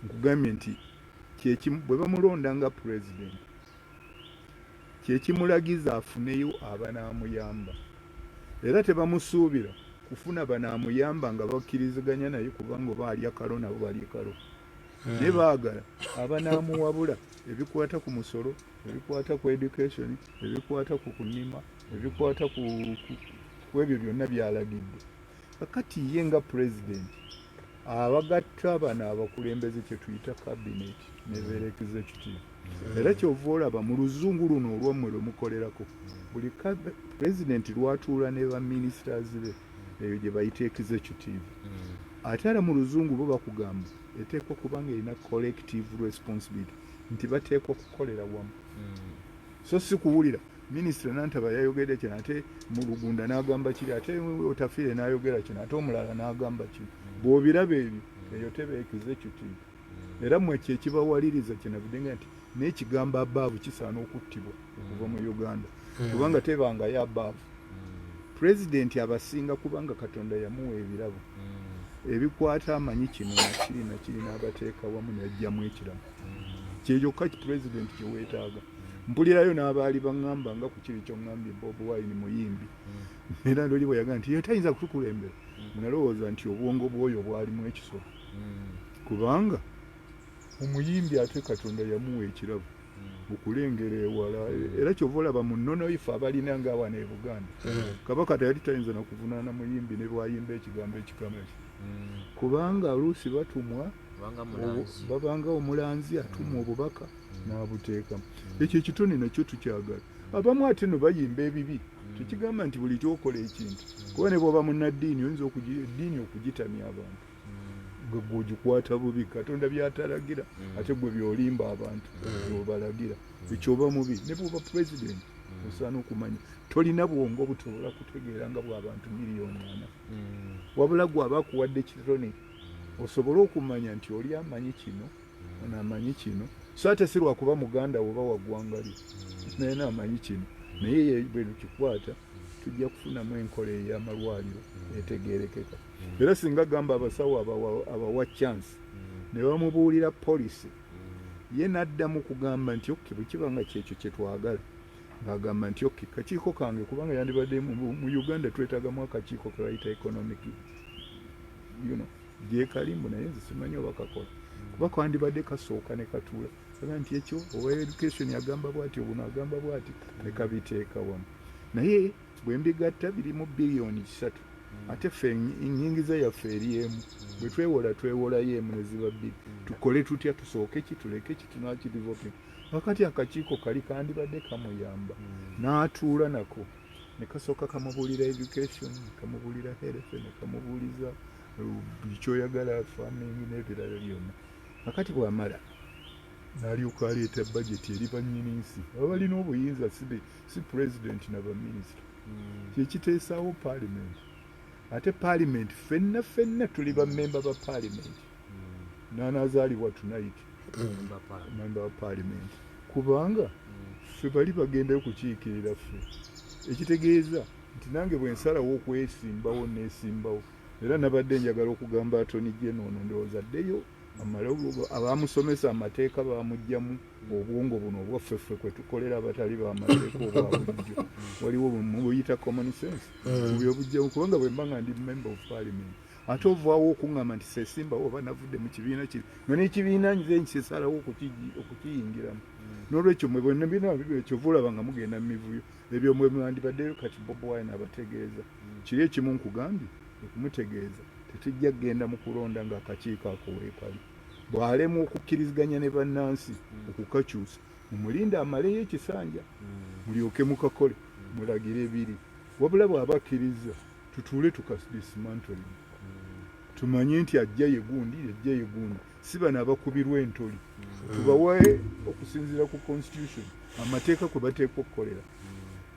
nkugambye nti bwe bamulonda nga pulezidenti kyekimulagiza afuneyo abanaamuyamba era tebamusuubira kufuna banaamuyamba nga bakkiriziganya naye kubanga oba ali akalo nabo bali akalo naye baagala abanaamuwabula ebikwata ku musolo ebikwata ku education ebikwata ku kunima ebikwata ku ebyo byonna byalagidde kakati ye nga pulezidenti abagatta bano abakulembeze kye tuyita cabinet nebeera executive era kyova olaba mu luzungu luno olwammwe lwe mukolerako buli pulezidenti lwatuula ne baministers be eyo gye bayita executive ate ala mu luzungu bo bakugamba eteekwa kubanga erina collective responsibility nti bateekwa kukolera wamu so si kuwulira minisita Nantaba yayogedde kino ate Mulugunda n'agamba kiri ate Otafiire n'ayogera kino ate omulala n'agamba kino bw'obiraba ebyo eyo tebeekize executive era mmwe kyekibawaliriza kinabuddenga nti n'ekigambo abaavu kisaana okuttibwa okuva mu Uganda kubanga tebangayo abaavu pulezidenti abasinga kubanga Katonda yamuwa ebirabo ebikwata amanyi kino nakiri n'abateeka wamu n'ajjamu ekiramu kyeyokka pulezidenti kye weetaaga mpulirayo n'abaali baŋŋamba nga ku kiri ky'oŋŋambye Bobi Wine muyimbi era ndoli bwe yagaa nti ye tayinza kutukulembera munalowooza nti obwongo bw'oyo bwalimu ekisolo kubanga omuyimbi ate Katonda yamuwa ekirabo okulengera ewala era kyova olaba mu nnono ife abalina ngaawana e Buganda Kabaka teyali tayinza nakuvunaana muyimbi ne bwayimba ekigambo ekikamaki kubanga oluusi batumwa babanga omulanzi atumwa obubaka n'abuteekamu ekyo ekitone nakyo tukyagala abamu ate no bayimba ebibi tekigamba nti buli kyokola ekintu kuba ne bw'oba munnaddiini oyinza eddiini okugitamya abantu gwegikwata bubi Katonda byatalagira ate gwe byolimba abantu byobalagira ekyoba mubi ne bw'oba pulezidenti osaana okumanya tolina bwongo butobola kutegeera nga bw'abantu miliyoni 4 wabula gwe aba akuwadde kitone osobole okumanya nti oli amanyi kino onaamanyi kino so ate si lwakuba muganda oba waggwangali naye naamanyi kino naye bwe lukikwata tujja kufunamu enkola ey'amalwaliro etegeerekeka era singa gamba abasawo abawa chance ne bamubuulira polisi ye n'addamu kugamba nti okke bwe kiba nga kyekyo kye twagala ng'agamba nti okke kakiiko kange kubanga yandibadde mu Uganda twetaagamu akakiiko ke bayita economic gyekalimbu naye nze simanyi oba kakola kuba kwandibadde kasooka ne katuula aga nti ekyo owa education yagamba bw'ati obuno agamba bw'ati ne kabiteeka wamu naye bwe mbigatta birimu biliyoni 3 ate ffe ennyingiza yaffe eri emu bwe twewolayo emu ne ziba 2 tukole tutya tusooke ki tuleke ki tunakidivoping wakati akakiiko kali kandibadde kamuyamba n'atuula nako ne kasooka kamubuulira education kamubuulira health ne kamubuuliza kyoyagala farming n'ebirala byonna akati bw'amala n'alyoka aleeta budget eri bannyini nsi baba balina obuyinza si pulezidenti n'abaminisita kyekiteesaawo paalimenti ate paalimenti ffenna tuli bammemba ba paalimenti n'anaazaalibwa tonight memba wa paalimenti kubanga ffe bali bagendayo kukiikirira ffe ekitegeeza nti nange bwe nsalawo okwesimbawo neesimbawo era nabadde njagala okugamba Attorney General ndowooza addeyo abamusomesa amateeka bamugyamu obwongo buno obwaffeffe kwe tukolera abatali bamateeka obwa bulijjo waliwo mubuyita common sense obujjamu kubanga bwe mba nga ndi member of parliament ate ovaawo okuŋŋamba nti sesimbawo oba navudde mu kibiina kiri nga n'ekibiina nze nkisalawo okukiyingiramu n'olwekyo mwe bwenabina ekyo vulaba nga mugenda mu mivuyo ebyo mwe mwandibaddeyo kati Bobi Wine abategeeza kiri ekimu nkugambye okumutegeeza tetujja kgenda mu kulonda ng'akakiiko ako weekali bw'alemu okukkiriziganya ne bannansi okukakyusa mumulinde amaleyo ekisanja mulyoke mukakole mulagire ebiri wabula bw'abakkiriza tutuule tukadismantling tumanye nti ajja ye gundi si bano abakubirwa entoli tubawe okusinziira ku constitution amateeka kwe bateekwa okukolera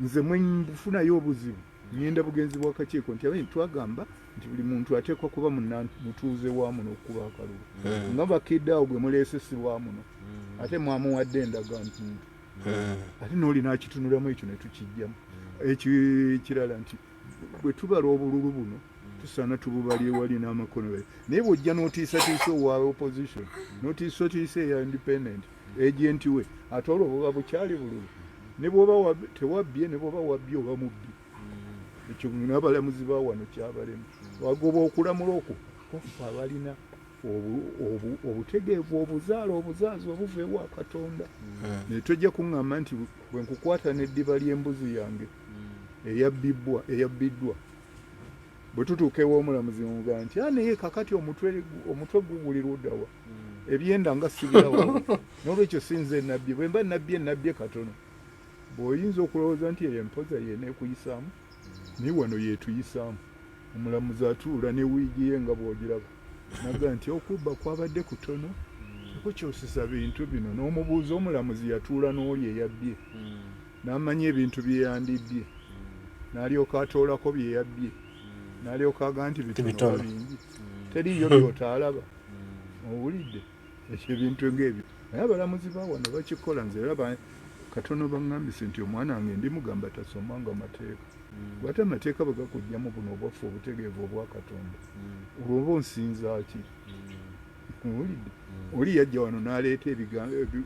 nze mwefunayo obuzibu ngenda bugenzi bw'akakiiko nti abaini twagamba nti buli muntu ateekwa kuba mutuuze wa muno okukuba akalulu nga bakidde awo gwe muleese si wa muno ate mwamuwadde endagamuntu ate n'oli n'akitunulamu ekyo ne tukijjamu ekirala nti bwe tubala obululu buno tusaana tububalye wali n'amakono be naye bw'ojja n'otiisatiisa owa opposition n'otiisatiisa eya independent agent we ate olwo buba bukyali bululu ne bw'oba tewabbye ne bw'oba wabbye oba mubbi ekyo n'abalamuzi ba wano kyabalemu wagoba okulamula okwo kwaffe abalina obutegeevu obuzaazi obuva ewa Katonda naye tojja kuŋŋamba nti bwe nkukwata n'eddiba ly'embuzi yange eyabbiddwa bwe tutuuka ew'omulamuzi mugaa nti naye kakati omutwe gugulira oddawa ebyenda nga sibirawo n'olwekyo sinze nabbi bwe mba nabbi katono bw'oyinza okulowooza nti eyo empoza yeneekuyisaamu naye wano yeetuyisaamu omulamuzi atuula ne wiigi ye nga bw'ogiraba naga nti okubba kwabadde kutono eko kyosisa bintu bino n'omubuuza omulamuzi yatuula n'oli eyabbye n'amanya ebintu bye yandibye n'alyoka atoolako bye yabbye n'alyoka agaa nti bitono bingi teriyo by'otaalaba owulidde ekyo ebintu ng'ebyo naye abalamuzi ba wano bakikola nze era katono baŋŋambise nti omwana wange ndimugamba tasomanga mateeka bw'ate amateeka bwe gakugyamu buno obwaffe obutegeevu obwa Katonda olwo oba onsinza ki owulidde oli yajja wano n'aleeta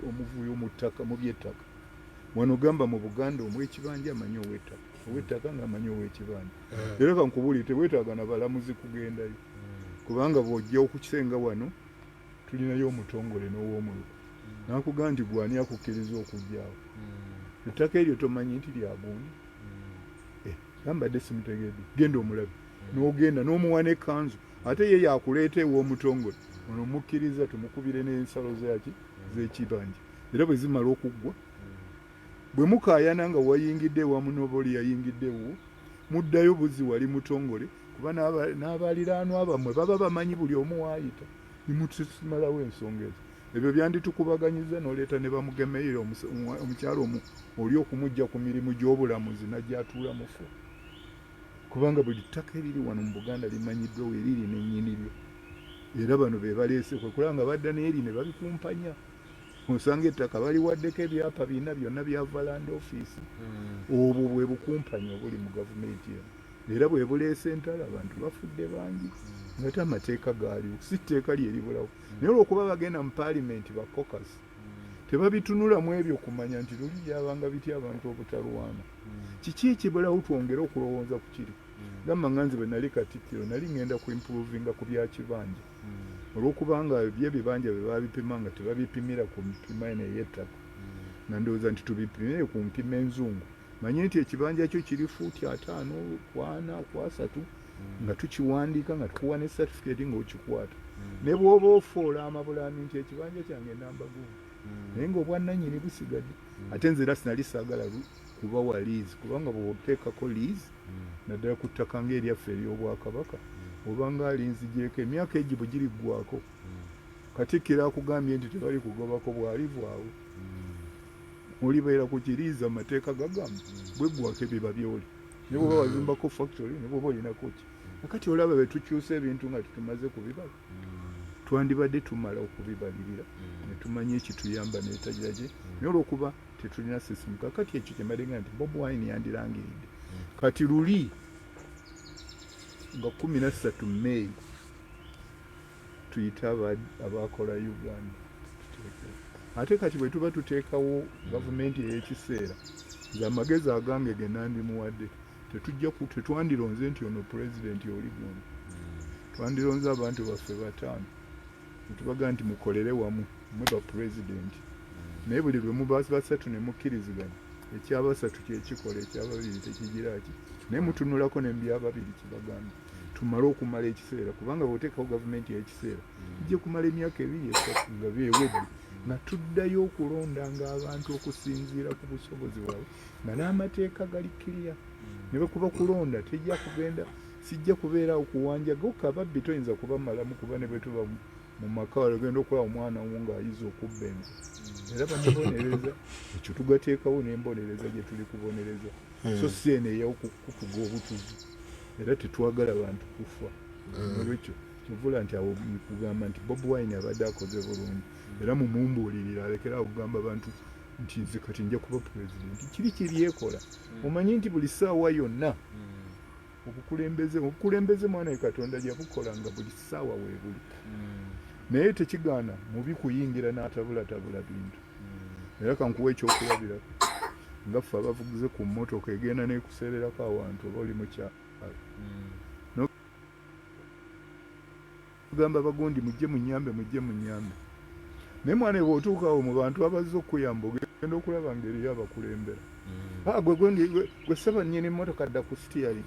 omuvuyo mu ttaka mu by'ettaka wano gamba mu Buganda omw'ekibanja amanyi ow'ettaka ng'amanyi ow'ekibanja era kankubuli teweetaaga na balamuzi kugendayo kubanga bw'ojja okukisenga wano tulinayo omutongole n'ow'omuluka n'akugamba nti gwani akukkiriza okujjaawo ettaka eryo tomanyi nti lya gundi gambadde simutegedde genda omulabe n'ogenda n'omuwa n'ekkanzu ate ye yakuleeta ew'omutongole ono mukkiriza tumukubire n'ensalo z'ekibanja era bwe zimala okuggwa bwe mukaayana nga wayingidde ewamu n'oba oli yayingiddewo muddayo buzi wali mutongole kuba n'abaliraanwa bammwe baba bamanyi buli omu waayita nimutusimalawo ensonga ezo ebyo byanditukubaganyiza n'oleeta ne bamugemeera omukyalo oli okumujja ku mirimu gy'obulamuzi najjatuula mufu kubanga buli ttaka eriri wano mu Buganda limanyiddwa weeriri n'ennyiniryo era bano be baleese kwe kulanga badda n'eri ne babikumpanya osanga ettaka baliwaddeko ebyapa bina byonna byava land office obwo bwe bukumpanya obuli mu gavumenti era bwe buleese entala abantu bafudde bangi ngate amateeka gaaliwo si tteeka lyeribulawo naye olwokuba bagenda mu paalimenti ba caucus tebabitunulamu ebyo kumanya nti luli byabanga bitya abantu obutalwana kiki ekibulawo twongere okulowooza ku kiri gamba nganzi bwe nali Katikkiro nali ngenda ku improvinga ku bya kibanja olwokubanga by'ebibanja bye babipima nga tebabipimira ku mpima eno ey'ettaka nandowooza nti tubipimire ku mpima enzungu manye nti ekibanja kyo kiri fuuti 5 ku 4 ku 3 nga tukiwandiika nga tukuwa ne certificate ng'okikwata ne bw'oba ofoola amabulaani nti ekibanja kyange namba gumu naye ng'obwannannyini busigadde ate nze era sinali saagala kuba wa liizi kubanga bw'oteekako liizi naddala ku ttaka ng'eryaffe ery'obwakabaka obanga alinzigyeko emyaka egi bwe giriggwako Katikkiro akugambye nti tebali kugobako bw'alivaawo olibeera ku kiriizi amateeka gagamba bweggwako ebiba byoli ne bwoba wazimbako factory ne bwoba olinako ki nakati olaba bwe tukyusa ebintu nga tutumaze kubibala twandibadde tumala okubibalirira ne tumanya ekituyamba n'etagira gye naye olwokuba tetulina sisimu kakati ekyo kyemadenga nti Bobi Wine yandirangiridde kati luli nga 13 May tuyita abakola Uganda ate kati bwe tuba tuteekawo gavumenti ey'ekiseera ng'amagezi agange ge nandimuwadde tetwandironze nti ono pulezidenti oli guno twandironze abantu baffe 5 netubaga nti mukolere wamu mwe bapulezidenti naye buli lwe muba 3 ne mukkiriziganya ekyabasatu kyekikola ekyababiri tekigiraki naye mutunulako nembyababiri kibagamba tumale okumala ekiseera kubanga bw'oteekawo gavumenti y'ekiseera ijja kumala emyaka 2-3 nga byewedde nga tuddayo okulondanga abantu okusinziira ku busobozi bwabwe nga n'amateeka gali kiriya ne bekuba kulonda sijja kubeera okuwanjaga okababbi toyinza kubamalamu kuba ne bwe tuba mu maka ogenda okulaba omwana wo ng'ayiza okubba enva era bamubonereza ekyo tugateekawo n'embonereza gye tuli kubonereza so si eno ey'okutuga obutuzi era tetwagala bantu kufa olwekyo kivula nti awo kugamba nti Bobi Wine abadde akoze bulungi era mumumbuulirira alekera okugamba abantu nti nze kati nja kuba pulezidenti kiri kiryekola omanyi nti buli ssaawa yonna obukulembeze mwana Katonda gyabukola nga buli ssaawa weebuli naye tekigaana mubi kuyingira n'atabulatabula bintu era kankuwa ekyokulabira nga ffe abavugize ku mmotoka egenda n'ekuseererako awantu oba oli mukyalo gamba bagundi mujje munyambe naye mwana bw'otuukawo mu bantu abazze okuyamba ogenda okulaba ngeri abakulembera gwe saba nnyini emmotoka dda ku sitiyali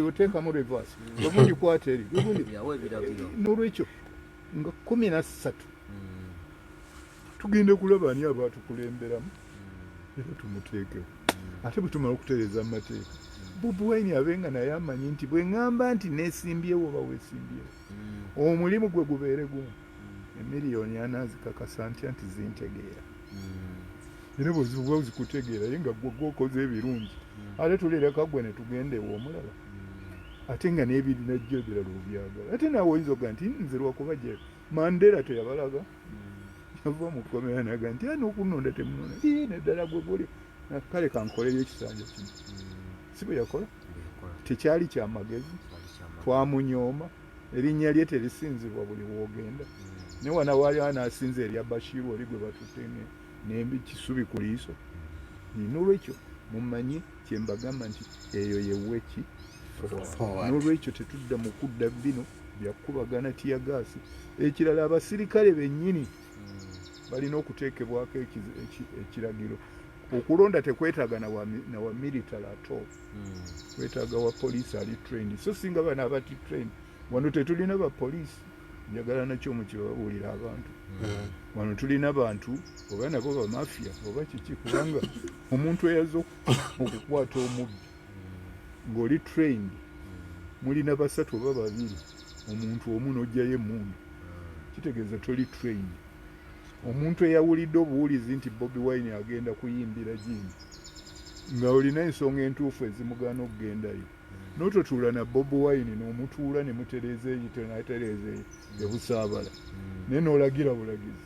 oteekamu reverse obundi kwata eri n'olwekyo nga 13 tugende kulaba ani abatukulemberamu era tumuteekewo ate bwe tumala okutereeza amateeka Bobi Wine abenga naye amanyi nti bwe ŋŋamba nti neesimbyewo oba weesimbyewo omulimu gwe gubeere gumu emiliyoni anazikakasa ntya nti zintegeera ine bozibu uzikutegeera yenga gwo okoze ebirungi ate tulireka gwe ne tugende omulala ate nga n'ebirina jjo ebirala obyagala ate naawe oyinza oga nti nze lwakuba gye Mandela teyabalaga yava mu kkomera naga nti ani okunonda temunona neddala gwe guli kale kankoleyo ekisanja kino si bwe yakola tekyali kyamagezi twamunyooma erinnya lye terisinzibwa buli woogenda ne wana waali anaasinza erya Bashiru oli gwe batutte nembi kisubi ku liiso n'olwekyo mumanyi kyembagamba nti eyo yeweki n'olwekyo tetudda mu kudda bino byakubagana tiyagaasi ekirala abasirikale bennyini balina okuteekebwako ekiragiro okulonda tekwetaaga na wa military at all kwetaaga wa poliisi ali trained so singa bana abati trained wano tetulina ba poliisi njagala nakyo mukibabuulira abantu wano tulina bantu oba nabo ba mafia oba kiki kubanga omuntu eyaza okukwata omubbi ng'oli trained mulina basatu oba babiri omuntu omu n'ojjayo emmundu kitegeeza toli trained omuntu eyawulidde obuwulizi nti Bobi Wine agenda kuyimbira jini nga olina ensonga entuufu ezimugaana okugendayo n'ototuula na Bobi Wine n'omutuula ne mutereeza eyito n'atereeza ebusaabala naye n'olagira bulagizi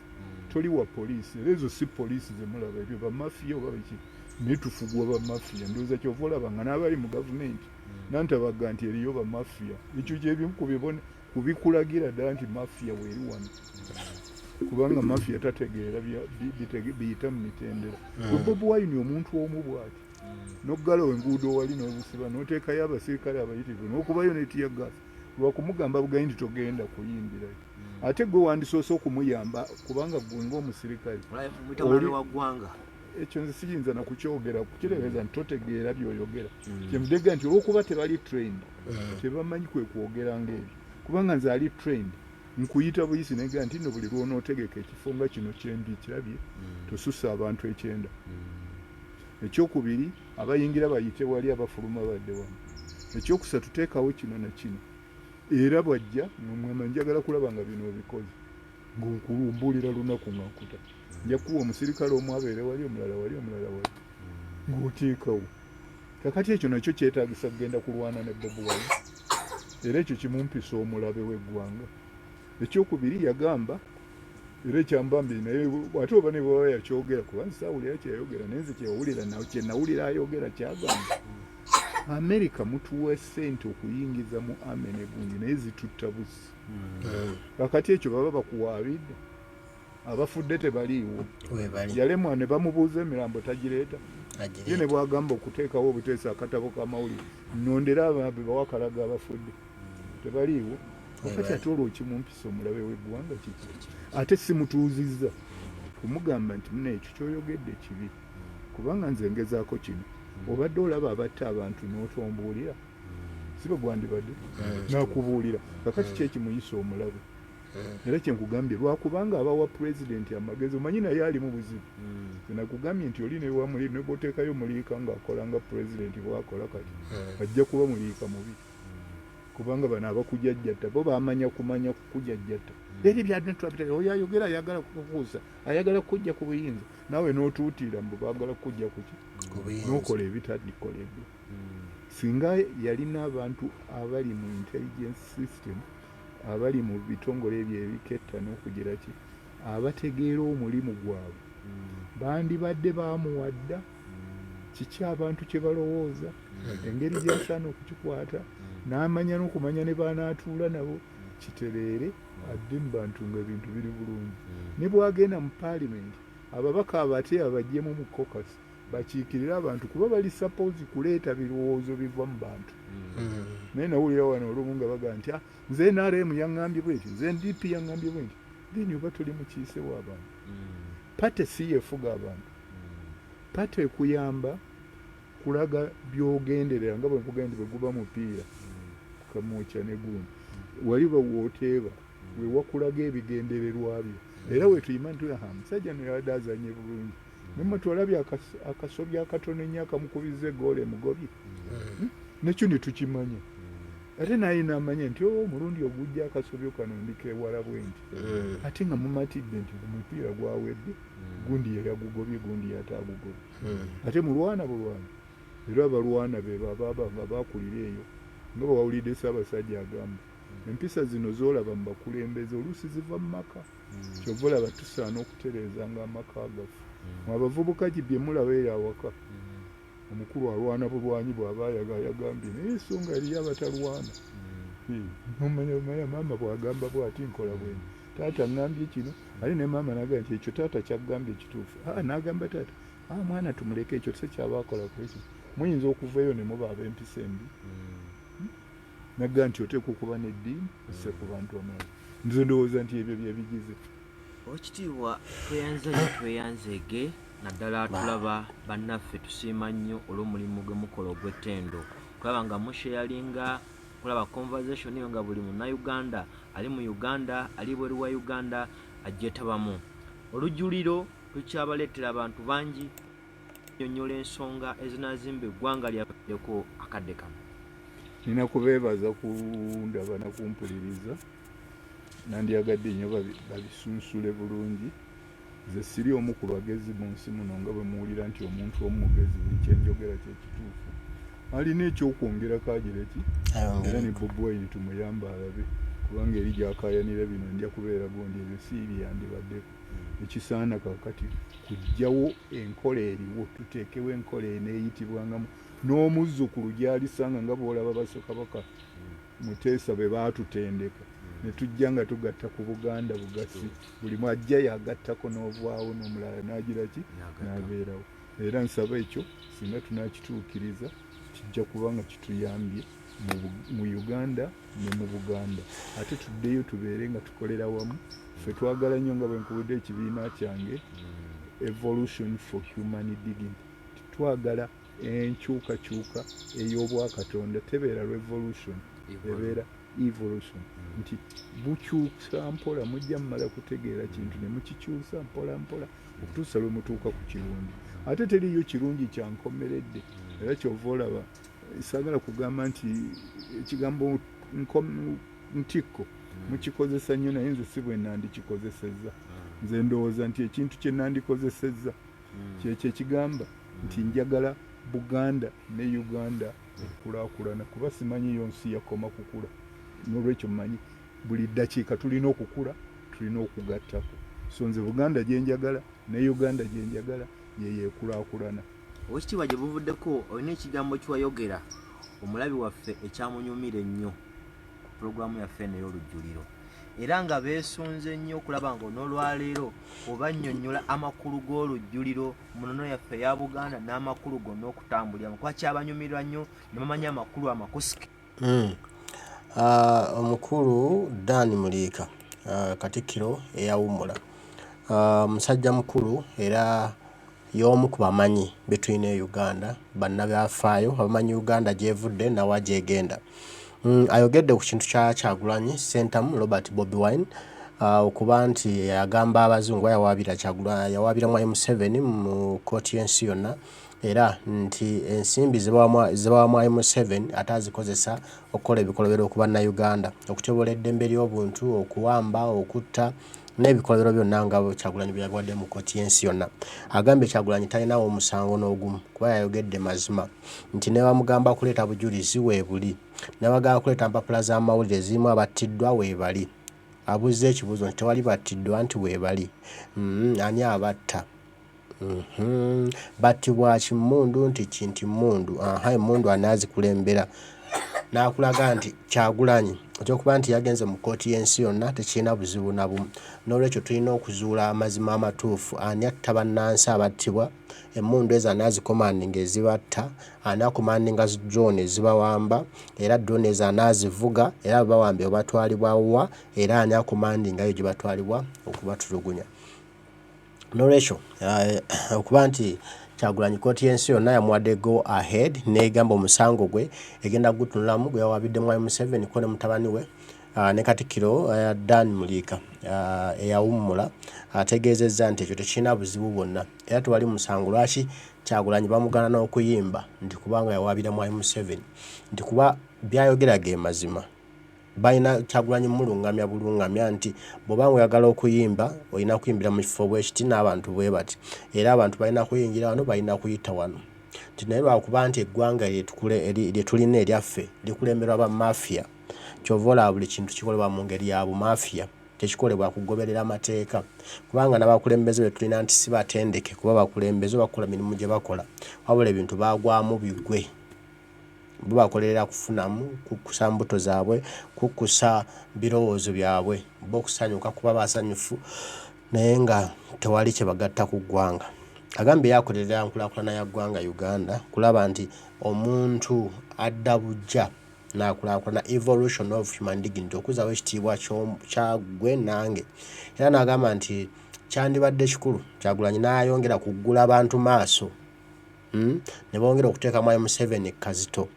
toli wa poliisi era ezo si poliisi zemulaba ebyo bamafiya oba biki netufugwa bamafiya ndowooza kyova olaba nga n'abali mu gavumenti nantabaga nti eriyo bamafiya ekyo kyebimu kubikulagira ddala nti mafiya weeri wano kubanga mafiya tategeera biyita mu mitendera Bobi Wine omuntu omu bw'ati n'oggalawo enguudo wali n'obusiba n'oteekayo abasirikale abayitivu n'okubayo n'etiyagaasi lwakumugamba bugayi nti togenda kuyimbirayo ate gwe wandisoose okumuyamba kubanga gwe ng'omusirikale ekyo nze siyinza nakukyogera kukireebeza nti totegeera by'oyogera kyemudega nti olwokuba tebali trained tebamanyi kwe kwogera ng'ebyo kubanga nze ali trained nkuyita buyisi negera nti nno buli lw'onootegeka ekifo nga kino kyendi kirabye tosussa abantu ekyenda ekyokubiri abayingira bayite wali abafuluma badde wano ekyokusatu teekawo kino na kino era bwajja nomwama njagala kulaba nga bino obikoze ng'okulumbuulira lunaku nga nkuta nja kuwa omusirikale omu abeere wali omulala wali ng'oteekawo kakati ekyo nakyo kyetaagisa kugenda kulwana ne Bobi Wine era ekyo kimumpisa omulabe w'eggwanga ekyokubiri yagamba era ekyambambi naye ate oba ne bwaba yakyogera kuba nsaawulira kyeyayogera naye nze kyewulira kye nawulira ayogera kyagamba Amerika mutuwa ssente okuyingiza mu amene gundi naye zitutta busi kakati ekyo baba bakuwaabidde abafudde tebaliiwo yalemwa ne bamubuuza emirambo tagireeta ye ne bwagamba okuteekawo obuteesa akatabo k'amawulire nnondera ababe bawakalaga abafudde tebaliiwo kakati ate olwo kimumpisa omulabe w'eggwanga kiki ate simutuuzizza kumugamba nti muna ekyo kyoyogedde kibi kubanga nze ngezaako kino obadde olaba abatta abantu n'otombuulira si bwe gwandibadde nakubuulira kakati kyekimuyisa omulabe era kyenkugambye lwakubanga abawa pulezidenti amagezi omanyi naye ali mu buzibu nakugambye nti oli newamuli neboteekayo Muliika ng'akola nga pulezidenti bwakola kati ajja kuba Muliika mubi kubanga bano abakujajjatta bo bamanya kukujajjatta eri byatwapita oyo ayogera ayagala kukukuusa ayagala kujja ku buyinza naawe n'otuutiira mbu baagala kujja kuki n'okola ebitadikoledde singa yalina abantu abali mu intelligence system abali mu bitongole ebyo ebiketta n'okugira ki abategeera omulimu gwabwe bandibadde baamuwadda kiki abantu kye balowooza engeri gyasaana okukikwata n'amanya n'okumanya ne banaatuula nabo kitereere adde mu bantu nga ebintu biri bulungi ne bwagenda mu paalimenti ababaka abate abagyemu mu caucus bakiikirira abantu kuba bali suppose kuleeta birowoozo biva mu bantu naye nawulira wano olumu nga baga nti nze NRM yaŋŋambye bweti nze NDP yaŋŋambye bweti then oba tuli mukiise w'abantu pate si yefuga abantu pate ekuyamba kulaga by'ogenderera nga bwe nkugenda bwe guba mupiira kamwokya ne gundi wali bawooteeba we wakulaga ebigendererwa byo era wetuyima nti musajja no yabadde azanye bulungi nemwe twalabye akasobya akatono ennyo akamukubiza eggoolo emugobye nekyo ne tukimanya ate naye namanya nti omulundi ogujja akasobyo kano ndikewala bwenti ate nga mumatidde nti omupiira gwawedde gundi yagugobye gundi yatagugobye ate mulwana bulwana era abalwana be baba nga bakulira eyo nga bawulidde Ssaabasajja agamba empisa zino zolaba mu bakulembeze oluusi ziva mu maka kyova olaba tusaana okutereezanga amaka gaffe abavubuka gibye mulaba eyo awaka omukulu alwana bulwanyi bw'aba yagambye naye ensonga eriyo abatalwana nomanya maama bwagamba bwati nkola bwene taata ngambye kino ali ne maama naga nti ekyo taata kyagambye ekituufu nagamba taata mwana tumuleke ekyo se kyabakola kwekyo muyinza okuvayo ne muba ab'empisa embi naga nti oteekwa okuba n'eddiini sse ku bantu amalala nze ndowooza nti ebyo byebigize Okitiibwa tweyanzeege naddala tulaba bannaffe tusiima nnyo olw'omulimu gwe mukola ogw'ettendo kulaba nga musheyalinga kulaba conversation eyo nga buli munnayuganda ali mu Uganda ali bweru wa Uganda ajjetabamu olujuliro lukyabaleetera abantu bangi nyonnyola ensonga ezinaazimba eggwanga lyaddeko akadde kano nina kubeebaza kundaba nakumpuliriza nandyagadde nnyo babisunsule bulungi nze siri omu ku bagezi mu nsi muno nga bwe muwulira nti omuntu omugezi buli kyenjogera kyekituufu alina ekyokwongerako agireki era ne Bobi Wine tumuyamba alabe kubanga eri gyakayanira bino ndya kubeera gondi ebyo siiri yandibaddeko ekisaana kakati kujjawo enkola eriwo tuteekewo enkola eneeyitibwangamu n'omuzzukulu gyalisanga nga bwolaba Bassekabaka Muteesa bwe baatutendeka ne tujja nga tugatta ku Buganda bugasi buli mwajja yagattako n'ovaawo n'omulala n'agiraki n'abeerawo era nsaba ekyo singa tunakituukiriza kijja kuba nga kituyambye mu Uganda ne mu Buganda ate tuddeyo tubeere nga tukolera wamu ffe twagala nnyo nga bwe nkubudde ekibiina kyange Evolution for Human Dignity twagala enkyukakyuka ey'obwakatonda tebeera revolution ebeera evolution nti bukyusa mpola mujja mumala kutegeera kintu ne mukikyusa mpola mpola okutuusa lwe mutuuka ku kirungi ate teriyo kirungi kyankomeredde era kyova olaba saagala kugamba nti ekigambo ntikko mukikozesa nnyo naye nze si bwe nandikikozesezza nze ndowooza nti ekintu kye nandikozesezza kyekyo ekigamba nti njagala Buganda ne Uganda okulaakulana kuba simanyi yo nsi yakoma kukula n'olwekyo mmanyi buli ddakiika tulina okukula tulina okugattako so nze Buganda gye njagala ne Uganda gye njagala yeyeekulaakulana Okitiibwa gye buvuddeko olina ekigambo kiwayogera omulabi waffe ekyamunyumira ennyo ku pulogulaamu yaffe eno ey'olujjuliro era nga beesunze nnyo okulaba nga n'olwaleero oba nnyonnyola amakulu g'olujjuliro mu nnono yaffe eya Buganda n'amakulu gonna okutambuliramu kuba kyabanyumirwa nnyo ne bamanya amakulu amakusike omukulu Dan Muliika Katikkiro eyawummula musajja mukulu era y'omu ku bamanyi between Uganda bannabyafaayo abamanyi Uganda gyevudde nawa gyegenda ayogedde ku kintu kya Kyagulanyi Ssentamu Robert Bobi Wine okuba nti yagamba abazungu yawaabira mu M7 mu kooti y'ensi yonna era nti ensimbi zibawa mu M7 ate azikozesa okukola ebikolobero okuba na Uganda okutyoboola eddembe ly'obuntu okuwamba okutta n'ebikolobero byonna nga Kyagulanyi bye yagwadde mu kooti y'ensi yonna agambye Kyagulanyi talinawo omusango n'ogumu kuba yayogedde mazima nti ne bamugamba kuleeta bujulizi weebuli ne bagamba kuleeta mpapula z'amawulire zirimu abattiddwa weebali abuze ekibuuzo nti tewali battiddwa nti weebali ani abatta battibwa kimmundu nti kinti mmundu emmundu ani azikulembera n'akulaga nti Kyagulanyi ekyokuba nti yagenze mu kooti y'ensi yonna tekirina buzibu na bumu n'olwekyo tulina okuzuula amazima amatuufu ani atta bannansi abattibwa emmundu ezo ani azikomandinga ezibatta ani akomandinga drone ezibawamba era drone ezo ani azivuga era bawambe obatwalibwa wa era ani akomandingayo gye batwalibwa okubatulugunya n'olwekyo okuba nti Kyagulanyi kooti y'ensi yonna yamuwadde go ahead n'egamba omusango gwe egenda gutunulamu gwe yawabidde mu M7 ko ne mutabani we ne Katikkiro Dan Muliika eyawummula ategeezezza nti ekyo tekirina buzibu bwonna era tewali musango lwaki Kyagulanyi bamugana n'okuyimba nti kubanga yawaabira Mwai Museveni nti kuba byayogera ge mazima balina Kyagulanyi mulungamya bulungamya nti bw'oba oyagala okuyimba olina kuyimbira mu kifo bwekiti n'abantu bwe bati era abantu balina kuyingira wano balina kuyita wano nti naye lwakuba nti eggwanga lye tulina eryaffe likulemberwa bamafiya kyova olaba buli kintu kikolebwa mu ngeri ya bumafiya tekikolebwa kugoberera amateeka kubanga n'abakulembeze be tulina nti si batendeke kuba bakulembeze bakola mirimu gye bakola wabula ebintu bagwamu bigwe bo bakolerera kufunamu kukusa mbuto zaabwe kukusa birowoozo byabwe bo okusanyuka kuba basanyufu naye nga tewali kye bagatta ku ggwanga agambye yakolerera nkulaakulana ya ggwanga Uganda kulaba nti omuntu adda bujja n'akulaakulana evolution of human dignity okuzaawo ekitiibwa kyagwe nange era n'agamba nti kyandibadde kikulu Kyagulanyi n'ayongera kuggula abantu maaso ne bongera okuteeka Mwai Museveni kazito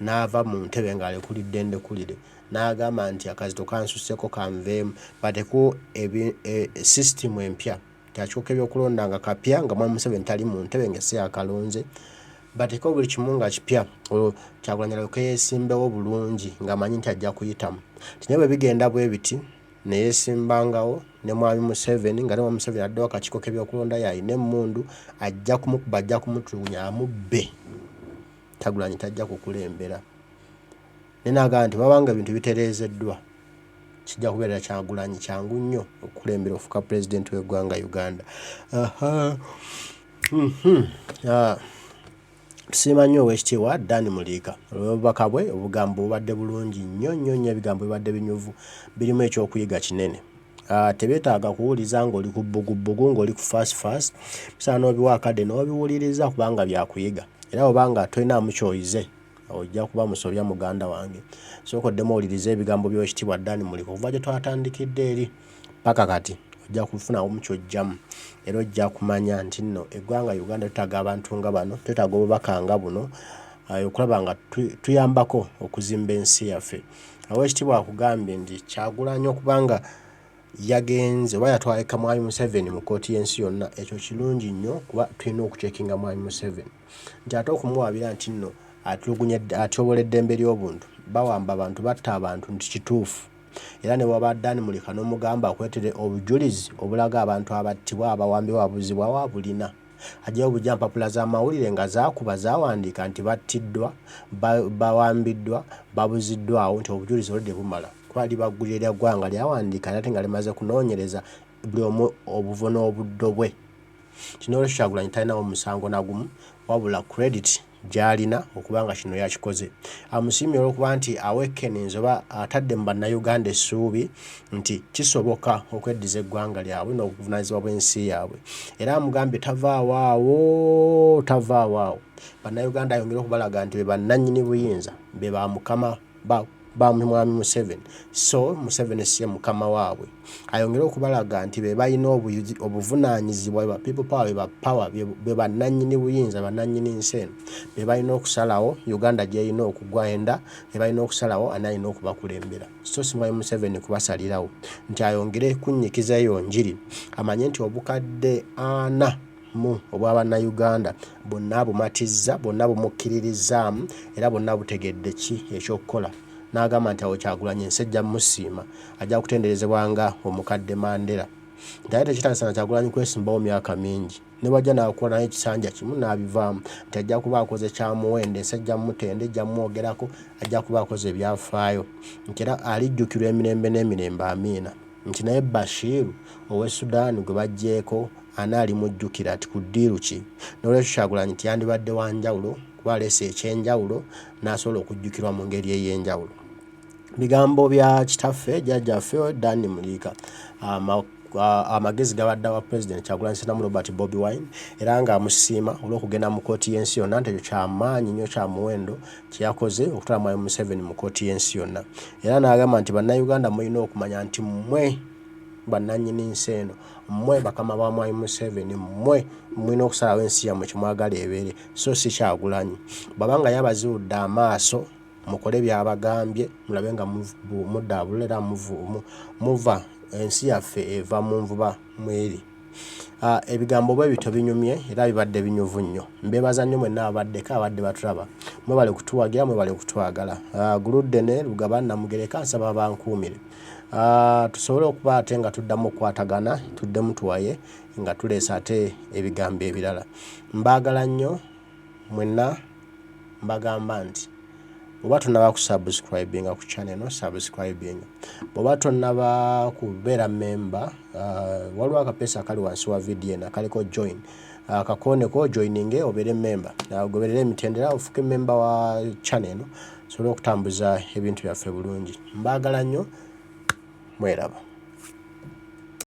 n'ava mu ntebe ng'alekulidde ndekulire n'agamba nti akazito kansusseko kanveemu bateeko sisitimu empya kyakyuka ebyokulonda nga kapya nga Mwai Museveni tali mu ntebe ng'ensi yakalonze bateeko buli kimu nga kipya olwo Kyagulanyi alyoke yeesimbewo bulungi ng'amanyi nti ajja kuyitamu naye bwe bigenda bwe biti ne yeesimbangawo ne Mwami Museveni nga ne Mwami Museveni addewo akakiiko k'ebyokulonda yalina emmundu ajja kumukuba ajja kumutulugunya amubbe Kyagulanyi tajja kukulembera naye n'agamba nti babanga ebintu bitereezeddwa kijja kubeerera Kyagulanyi kyangu nnyo okukulembera ofuuka pulezidenti w'eggwanga Uganda. Tusiima nnyo Oweekitiibwa Dan Muliika olw'obubaka bwe obugambo bubadde bulungi nnyo ebigambo bibadde binyuvu birimu ekyokuyiga kinene. Tebeetaaga kuwuliza ng'oli ku bbugubugu ng'oli ku fast bisaana n'obiwa akadde n'obiwuliriza kubanga byakuyiga era obanga tolinaamu kyoyize ojja kuba musobya muganda wange sooka oddemu owulirize ebigambo by'Oweekitiibwa Dan Muliika okuva gye twatandikidde eri paka kati ojja kufunamu ky'ojjamu era ojja kumanya nti nno eggwanga Uganda tetaaga abantu nga bano tetaaga obubaka nga buno okulaba nga tuyambako okuzimba ensi yaffe. Oweekitiibwa akugambye nti Kyagulanyi okubanga yagenze oba yatwalika Mwami Museveni mu kkooti y'ensi yonna ekyo kirungi nnyo kuba tulina okucekinga Mwami Museveni nti ate okumuwaabira nti nno atyobola eddembe ly'obuntu bawamba abantu batta abantu nti kituufu era ne waba Dan Muliika n'omugamba akwetere obujulizi obulaga abantu abattibwa abawambibwa abuzibwa wabulina ajjayo bujja mpapula z'amawulire nga zaakuba zaawandiika nti battiddwa bawambiddwa babuziddwawo nti obujulizi olwedde bumala kwali baggulira ggwanga lyawandiika ate nga limaze kunoonyereza buli omu obuvo n'obuddo bwe kino olwekyo Kyagulanyi talinawo musango nagumu wabula credit gy'alina okubanga kino yakikoze. Amusiimye olw'okuba nti awekenenza oba atadde mu bannayuganda essuubi nti kisoboka okweddiza eggwanga lyabwe n'obuvunaanyizibwa bw'ensi yaabwe era amugambye tavaawo bannayuganda ayongere okubalaga nti be bannannyini buyinza be bamukama ba Mwami Museveni so Museveni si mukama waabwe ayongere okubalaga nti be balina obuvunaanyizibwa ba people power ba power be bannannyini buyinza bannannyini nsi eno be balina okusalawo Uganda gy'erina okugwenda be balina okusalawo ani alina okubakulembera so si Mwami Museveni kubasalirawo nti ayongere kunnyikizayo njiri amanye nti obukadde 40 obwa bannayuganda bonna bumatizza bonna bumukkiririzaamu era bonna butegedde ki ekyokukola n'agamba nti awo Kyagulanyi ensi ejja musiima ajja kutenderezebwa nga omukadde Mandela naye tekitandisa na Kyagulanyi kwesimbawo myaka mingi ne wajja n'akuwa naye ekisanja kimu n'abivaamu nti ajja kuba akoze kyamuwenda ensi ejja mutende ejja mwogerako ajja kuba akoze ebyafaayo nti era alijjukirwa emirembe n'emirembe amiina nti naye Bashiru ow'e Sudan gwe bajjeeko ani alimujjukira ati ku ddiiru ki n'olwekyo Kyagulanyi nti yandibadde wa njawulo kuba aleese ekyenjawulo n'asobola okujjukirwa mu ngeri ey'enjawulo. Bigambo bya kitaffe jjajjaffe Dan Muliika amagezi gabadde wa President Kyagulanyi Ssentamu Robert Bobi Wine era ng'amusiima olw'okugenda mu kkooti y'ensi yonna nti ekyo kyamaanyi nnyo kya muwendo kye yakoze okutwala Mwami Museveni mu kkooti y'ensi yonna era n'agamba nti bannayuganda mulina okumanya nti mmwe bannannyini nsi eno mmwe bakama ba Mwami Museveni mmwe mulina okusalawo ensi yammwe kye mwagala ebeere so si Kyagulanyi babanga yabaziwudde amaaso mukole byabagambye mulabe nga mudaabula era muva ensi yaffe eva mu nvuba mweri. Ebigambo bwe bito binyumye era bibadde binyuvu nnyo. Mbebaza nnyo mwenna abaddeko abadde batulaba. Mwebale kutuwagira, mwebale kutwagala. Guludde ne Lugaba Namugereka nsaba bankuumire. Tusobole okuba ate nga tuddamu okukwatagana, tuddemu tuwaye nga tuleesa ate ebigambo ebirala. Mbaagala nnyo mwenna mbagamba nti bw'oba tonnaba kusubscribinga ku channel no subscribing. Bw'oba tonnaba kubeera member waliwo akapeesa akali wansi wa video eno akaliko join. Akakooneko joininge obeere member. Goberera emitendera ofuke member wa channel eno, sobole okutambuza ebintu byaffe bulungi. Mbaagala nnyo, mweraba.